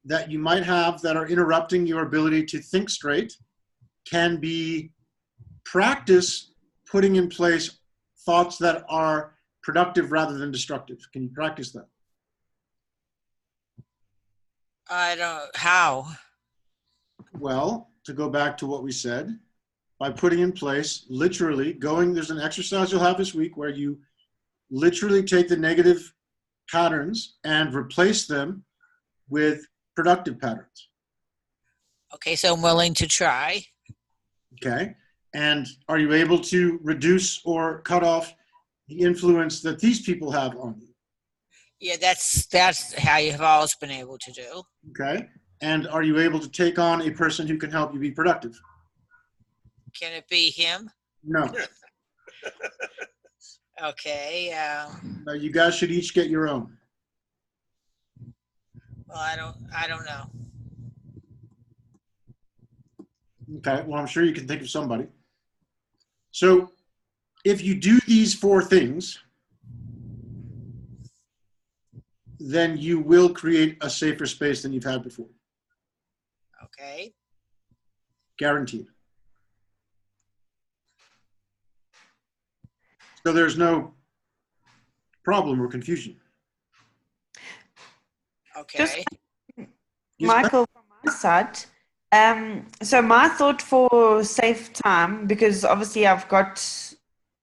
that you might have that are interrupting your ability to think straight can be practice putting in place thoughts that are productive rather than destructive? Can you practice that? I don't, how? Well, to go back to what we said, by putting in place, literally going, there's an exercise you'll have this week where you literally take the negative patterns and replace them with productive patterns. Okay, so I'm willing to try. Okay. And are you able to reduce or cut off the influence that these people have on you? Yeah, that's how you've always been able to do. Okay. And are you able to take on a person who can help you be productive? Can it be him? No. Okay. You guys should each get your own. Well, I don't know. Okay. Well, I'm sure you can think of somebody. So if you do these 4 things, then you will create a safer space than you've had before. Okay. Guaranteed. So there's no problem or confusion. Okay. Michael, from my side, so my thought for safe time, because obviously I've got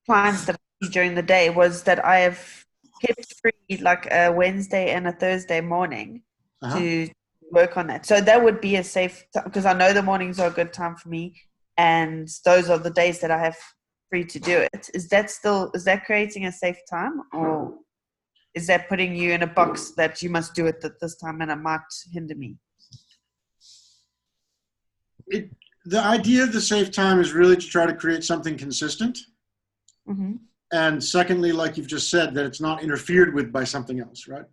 clients that I see during the day, was that I have kept free like a Wednesday and a Thursday morning to work on that. So that would be a safe time, because I know the mornings are a good time for me, and those are the days that I have free to do it. Is that creating a safe time, or is that putting you in a box that you must do it at this time and it might hinder me? The idea of the safe time is really to try to create something consistent. Mm-hmm. And secondly, like you've just said, that it's not interfered with by something else, right?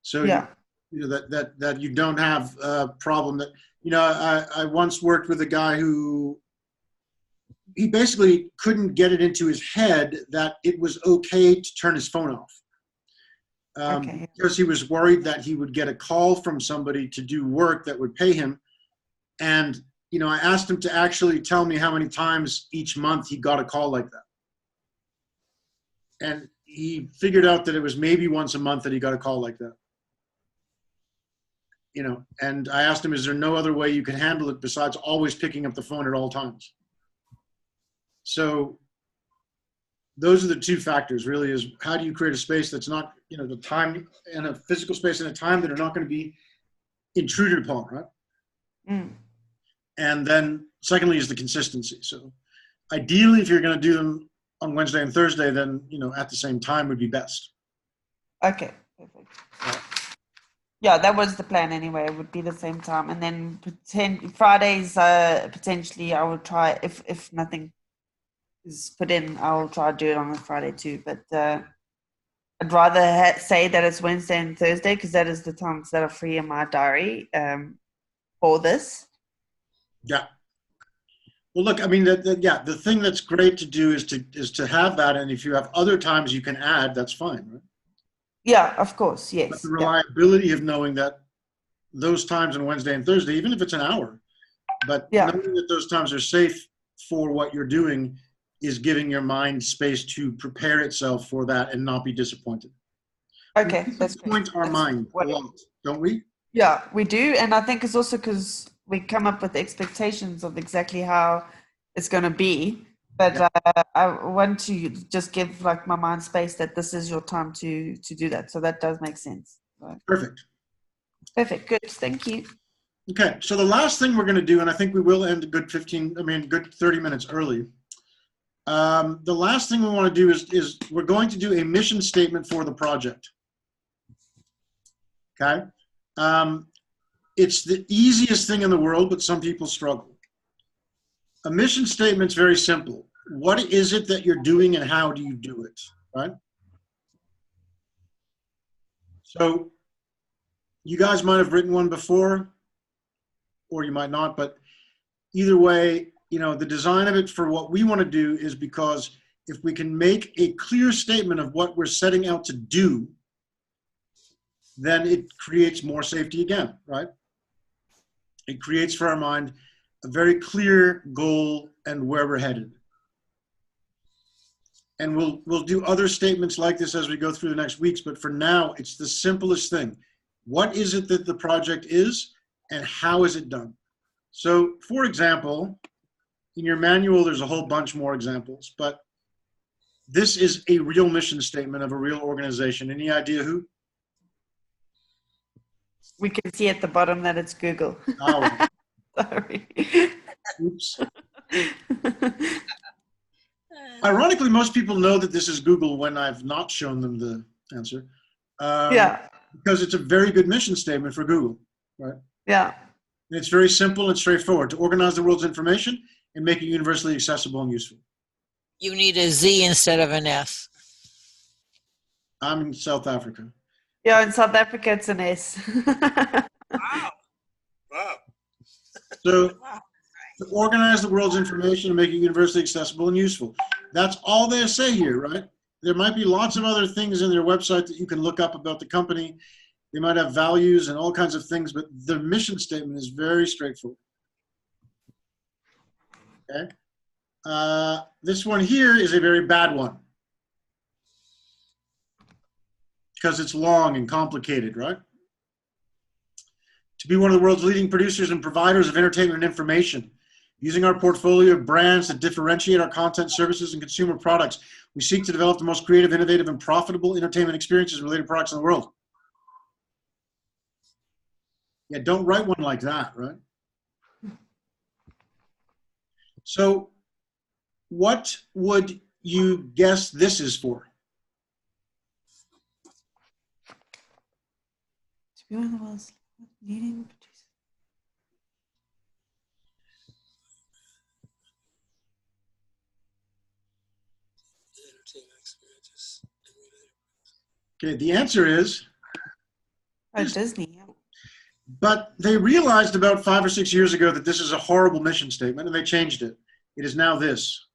So yeah. you know that you don't have a problem that, I once worked with a guy who he basically couldn't get it into his head that it was okay to turn his phone off. Because he was worried that he would get a call from somebody to do work that would pay him. And, I asked him to actually tell me how many times each month he got a call like that. And he figured out that it was maybe once a month that he got a call like that. And I asked him, is there no other way you can handle it besides always picking up the phone at all times? So those are the 2 factors really, is how do you create a space that's not, the time and a physical space and a time that are not going to be intruded upon, right? Mm. And then secondly is the consistency. So ideally, if you're going to do them on Wednesday and Thursday, then, at the same time would be best. Okay, perfect. Yeah, that was the plan anyway. It would be the same time. And then Fridays, potentially I will try, if nothing is put in, I'll try to do it on a Friday too. But I'd rather say that it's Wednesday and Thursday, because that is the times that are free in my diary for this. Yeah. Well, look, I mean, the thing that's great to do is to have that. And if you have other times you can add, that's fine, right? Yeah, of course, yes. But the reliability of knowing that those times on Wednesday and Thursday, even if it's an hour, but knowing that those times are safe for what you're doing is giving your mind space to prepare itself for that and not be disappointed. Okay, we that's disappoint our mind a lot, don't we? Yeah, we do. And I think it's also because we come up with expectations of exactly how it's going to be. But I want to just give like my mind space that this is your time to do that. So that does make sense. Right. Perfect. Good. Thank you. Okay. So the last thing we're going to do, and I think we will end a good 30 minutes early. The last thing we want to do is we're going to do a mission statement for the project. Okay. It's the easiest thing in the world, but some people struggle. A mission statement's very simple. what is it that you're doing and how do you do it, right? So you guys might have written one before, or you might not, but either way, you know, the design of it for what we want to do is because if we can make a clear statement of what we're setting out to do, then it creates more safety again, right? It creates for our mind a very clear goal and where we're headed. And we'll do other statements like this as we go through the next weeks, but for now, it's the simplest thing. What is it that the project is, and how is it done? So, for example, in your manual, there's a whole bunch more examples, but this is a real mission statement of a real organization. Any idea who? We can see at the bottom that it's Google. Oh. Sorry. Oops. Ironically, most people know that this is Google when I've not shown them the answer. Yeah. Because it's a very good mission statement for Google, right? Yeah. And it's very simple and straightforward: to organize the world's information and make it universally accessible and useful. You need a Z instead of an S. I'm in South Africa. Yeah, in South Africa, it's an S. Wow. Wow. So, to organize the world's information and make it universally accessible and useful. That's all they say here, right? There might be lots of other things in their website that you can look up about the company. They might have values and all kinds of things, but the mission statement is very straightforward. Okay. This one here is a very bad one because it's long and complicated, right? To be one of the world's leading producers and providers of entertainment and information, using our portfolio of brands to differentiate our content, services, and consumer products, we seek to develop the most creative, innovative, and profitable entertainment experiences and related products in the world. Yeah, don't write one like that, right? So, what would you guess this is for? To be one of the world's leading producers. Okay, the answer is, Oh, Disney. Yeah. but they realized about 5 or 6 years ago that this is a horrible mission statement, and they changed it. It is now this.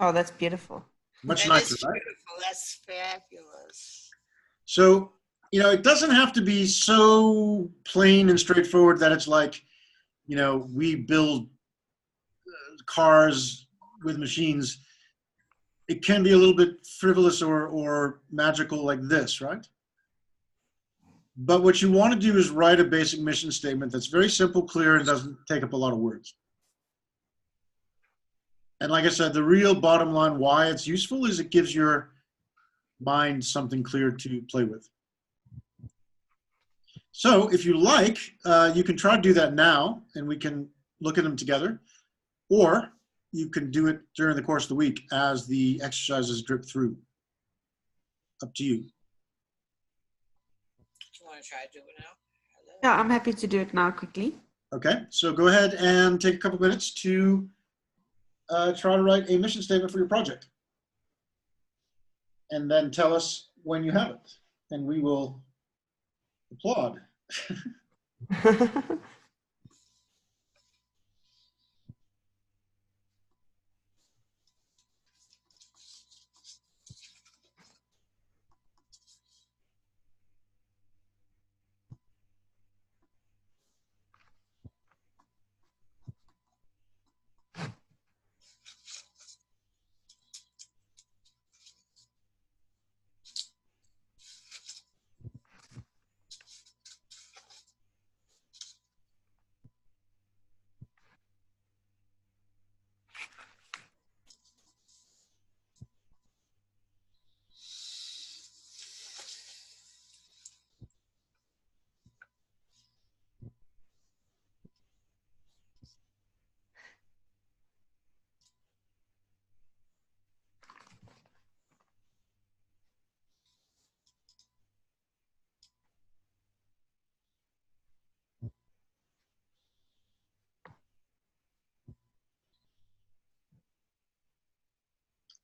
Oh, that's beautiful. Much That nicer, is right? beautiful. That's fabulous. So, you know, it doesn't have to be so plain and straightforward that it's like, you know, we build cars with machines. It can be a little bit frivolous or magical like this, right? But what you want to do is write a basic mission statement that's very simple, clear, and doesn't take up a lot of words. And like I said, the real bottom line why it's useful is it gives your mind something clear to play with. So if you like, you can try to do that now, and we can look at them together, or you can do it during the course of the week as the exercises drip through. Up to you. Do you want to try to do it now? Yeah, I'm happy to do it now quickly. Okay, so go ahead and take a couple minutes to try to write a mission statement for your project. And then tell us when you have it, and we will applaud.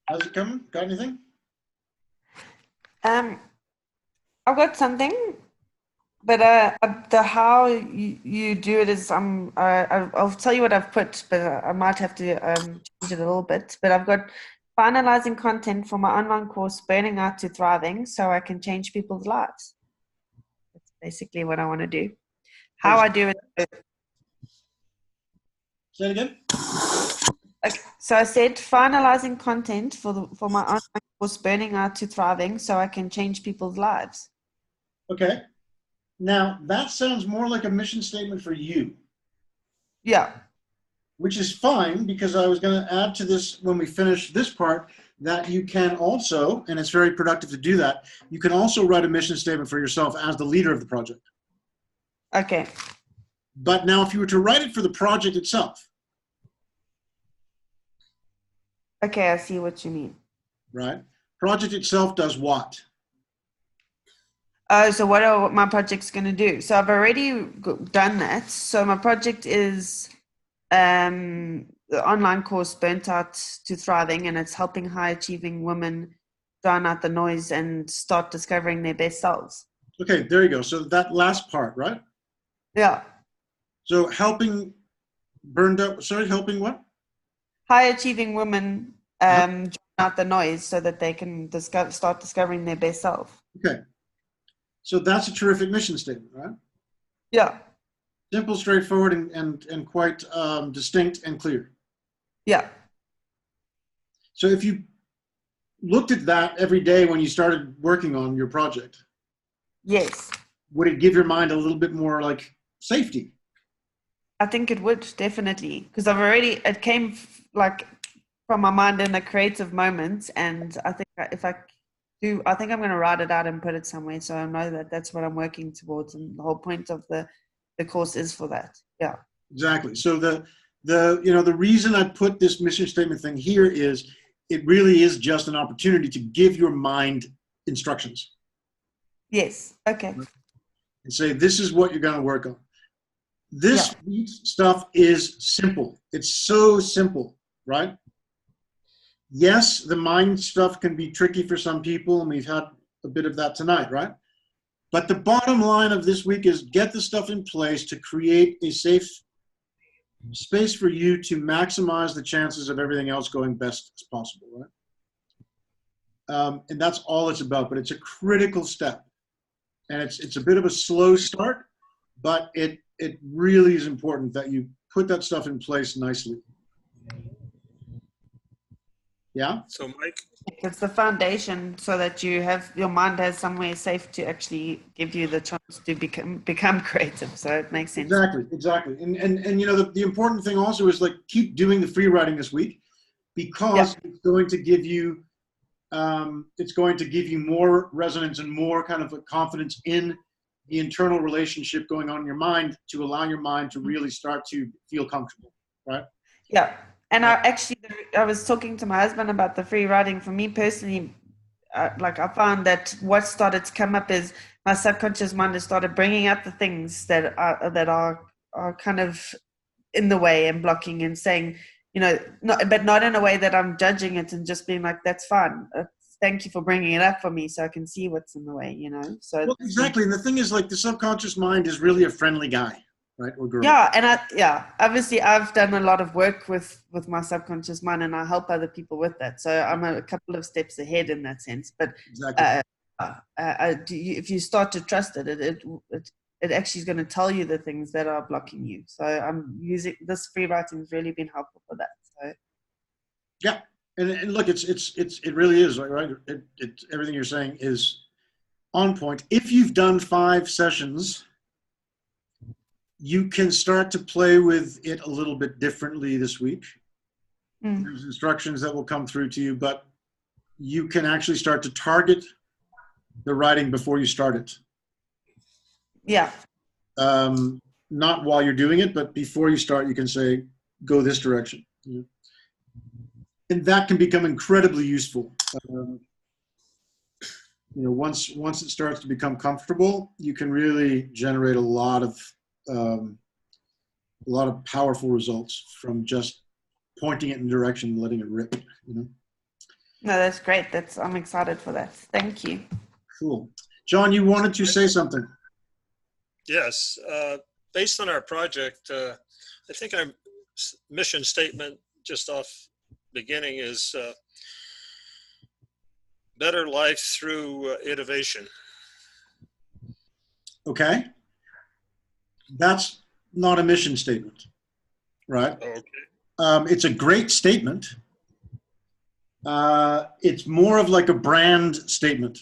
How's it coming? Got anything? I've got something, but the how you do it is I'll tell you what I've put, but I might have to change it a little bit. But I've got finalizing content for my online course, Burning Out to Thriving, so I can change people's lives. That's basically what I want to do. How I do it. Say it again. Okay, so I said finalizing content for my online course, Burning Out to Thriving, so I can change people's lives. Okay. Now, that sounds more like a mission statement for you. Yeah. Which is fine, because I was going to add to this when we finish this part that you can also, and it's very productive to do that, you can also write a mission statement for yourself as the leader of the project. Okay. But now if you were to write it for the project itself. Okay, I see what you mean. Right? Project itself does what? So what are my project's going to do? So I've already done that. So my project is the online course Burnt Out to Thriving, and it's helping high achieving women drown out the noise and start discovering their best selves. Okay, there you go. So that last part, right? Yeah. So helping helping what? High achieving women drown out the noise so that they can start discovering their best self. Okay. So that's a terrific mission statement, right? Yeah. Simple, straightforward, and quite distinct and clear. Yeah. So if you looked at that every day when you started working on your project, yes, would it give your mind a little bit more like safety? I think it would, definitely, because it came like from my mind in the creative moments, and I think I think I'm going to write it out and put it somewhere, so I know that that's what I'm working towards, and the whole point of the course is for that. Yeah. Exactly. So the reason I put this mission statement thing here is it really is just an opportunity to give your mind instructions. Yes. Okay. And say, this is what you're going to work on. This stuff is simple. It's so simple, right? Yes, the mind stuff can be tricky for some people, and we've had a bit of that tonight, right? But the bottom line of this week is get the stuff in place to create a safe space for you to maximize the chances of everything else going best as possible, right? And that's all it's about, but it's a critical step. And it's a bit of a slow start, but it really is important that you put that stuff in place nicely. Yeah? So Mike? It's the foundation so that your mind has somewhere safe to actually give you the chance to become creative. So it makes sense. Exactly. And you know, the important thing also is like keep doing the free writing this week, because it's going to give you more resonance and more kind of a confidence in the internal relationship going on in your mind to allow your mind to really start to feel comfortable, right? Yeah. And I was talking to my husband about the free writing. For me personally, I found that what started to come up is my subconscious mind has started bringing up the things that are kind of in the way and blocking, and saying, you know, but not in a way that I'm judging it and just being like, that's fine. Thank you for bringing it up for me so I can see what's in the way, you know? So well, exactly. And the thing is, like, the subconscious mind is really a friendly guy, right? Or girl. Yeah. And obviously I've done a lot of work with my subconscious mind, and I help other people with that. So I'm a couple of steps ahead in that sense. But exactly. If you start to trust it, it actually is going to tell you the things that are blocking you. So I'm using this free writing has really been helpful for that. So yeah. And look, it really is, right? Everything you're saying is on point. If you've done 5 sessions, you can start to play with it a little bit differently this week. There's instructions that will come through to you, but you can actually start to target the writing before you start it. Yeah. Not while you're doing it, but before you start, you can say, go this direction. Yeah. And that can become incredibly useful. You know, once it starts to become comfortable, you can really generate a lot of powerful results from just pointing it in a direction and letting it rip. You know. No, that's great. I'm excited for that. Thank you. Cool. John, you wanted to say something. Yes. Based on our project, I think our mission statement just off beginning is better life through innovation. Okay. That's not a mission statement, right? Okay. It's a great statement. It's more of like a brand statement,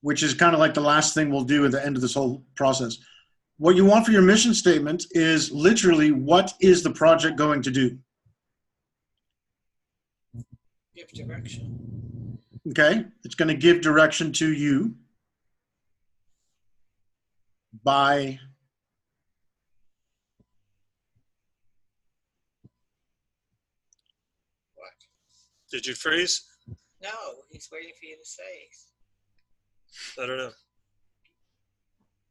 which is kind of like the last thing we'll do at the end of this whole process. What you want for your mission statement is literally, what is the project going to do? Give direction. Okay, it's going to give direction to you by What? Did you freeze? No, he's waiting for you to say. I don't know.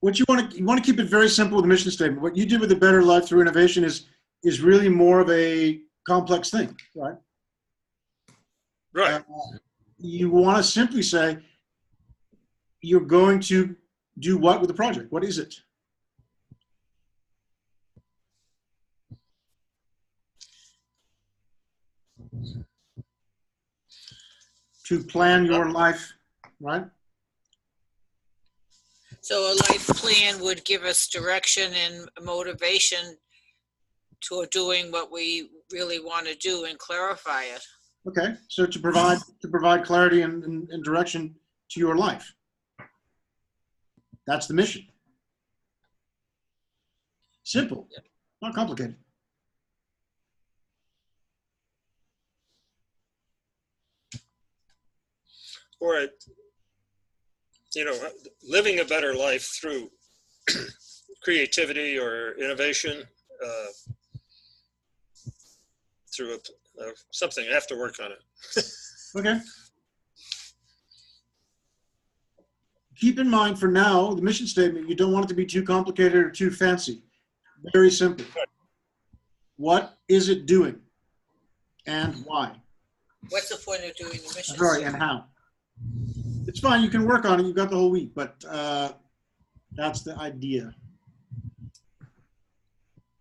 what you want to keep it very simple with the mission statement. What you do with a better life through innovation is really more of a complex thing, right? Right. You want to simply say, you're going to do what with the project? What is it? To plan your life, right? So a life plan would give us direction and motivation to doing what we really want to do and clarify it. Okay, so to provide clarity and direction to your life. That's the mission. Simple, not complicated. Or, living a better life through creativity or innovation, through something. I have to work on it. Okay. Keep in mind for now, the mission statement, you don't want it to be too complicated or too fancy. Very simple. What is it doing and why? What's the point of doing the mission? Sorry, and how? It's fine, you can work on it, you've got the whole week, but that's the idea.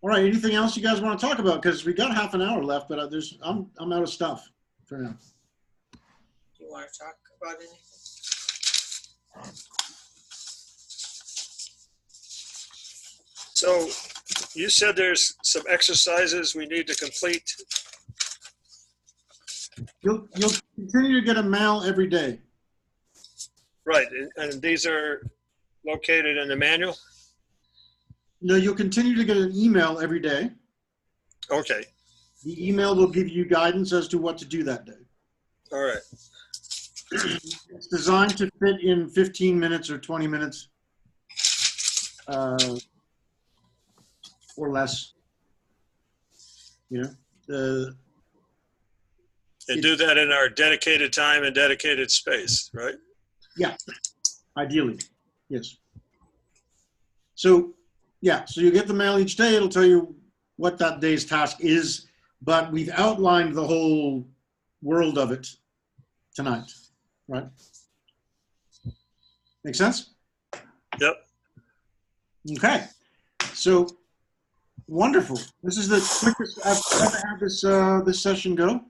All right, anything else you guys want to talk about? Because we got half an hour left, but I'm out of stuff for now. Do you want to talk about anything? So you said there's some exercises we need to complete. You'll continue to get a mail every day. Right, and these are located in the manual? No, you'll continue to get an email every day. Okay. The email will give you guidance as to what to do that day. All right. It's designed to fit in 15 minutes or 20 minutes or less. And do that in our dedicated time and dedicated space, right? Yeah, ideally, yes. So, yeah, so you get the mail each day. It'll tell you what that day's task is, but we've outlined the whole world of it tonight, right? Make sense? Yep. Okay, so wonderful. This is the quickest I've ever had this session go.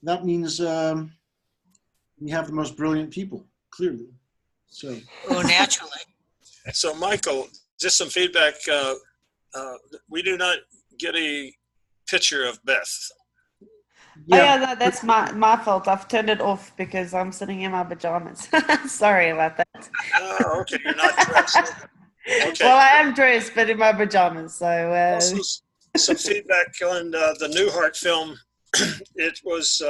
That means we have the most brilliant people, clearly. So. Oh, naturally. So, Michael, just some feedback. We do not get a picture of Beth. Yeah. Oh yeah, that's my fault. I've turned it off because I'm sitting in my pajamas. Sorry about that. Oh, okay. You're not dressed. Okay. Well, I am dressed, but in my pajamas. So. Also, some feedback on the Newhart film. It was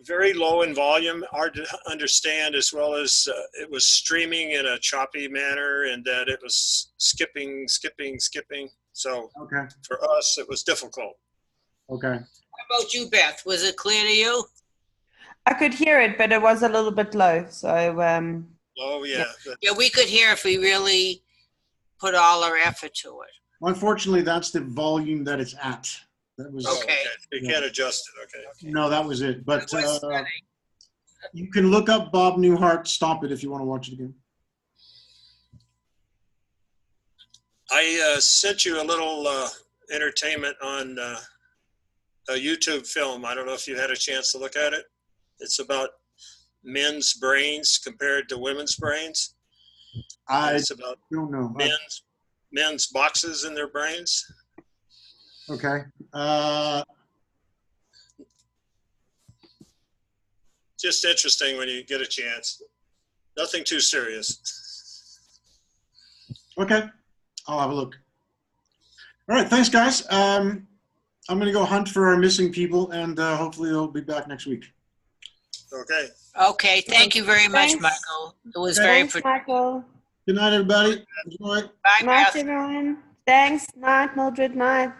very low in volume, hard to understand, as well as it was streaming in a choppy manner, and that it was skipping. So okay. For us, it was difficult. Okay. How about you, Beth? Was it clear to you? I could hear it, but it was a little bit low. So. Oh yeah. Yeah, we could hear if we really put all our effort to it. Unfortunately, that's the volume that it's at. That was Okay. You can't adjust it. Okay. no, that was it. But It was stunning. you can look up Bob Newhart, Stomp It, if you want to watch it again. I sent you a little entertainment on a YouTube film. I don't know if you had a chance to look at it. It's about men's brains compared to women's brains. It's about don't know. men's boxes in their brains. Okay. Just interesting when you get a chance. Nothing too serious. Okay. I'll have a look. All right. Thanks, guys. I'm going to go hunt for our missing people, and hopefully they'll be back next week. Okay. Okay, thank you very much, Thanks. Michael. It was very Thanks, Michael. Good night, everybody. Enjoy. Bye, Night, Beth. everyone. Thanks. Night, Mildred. Night.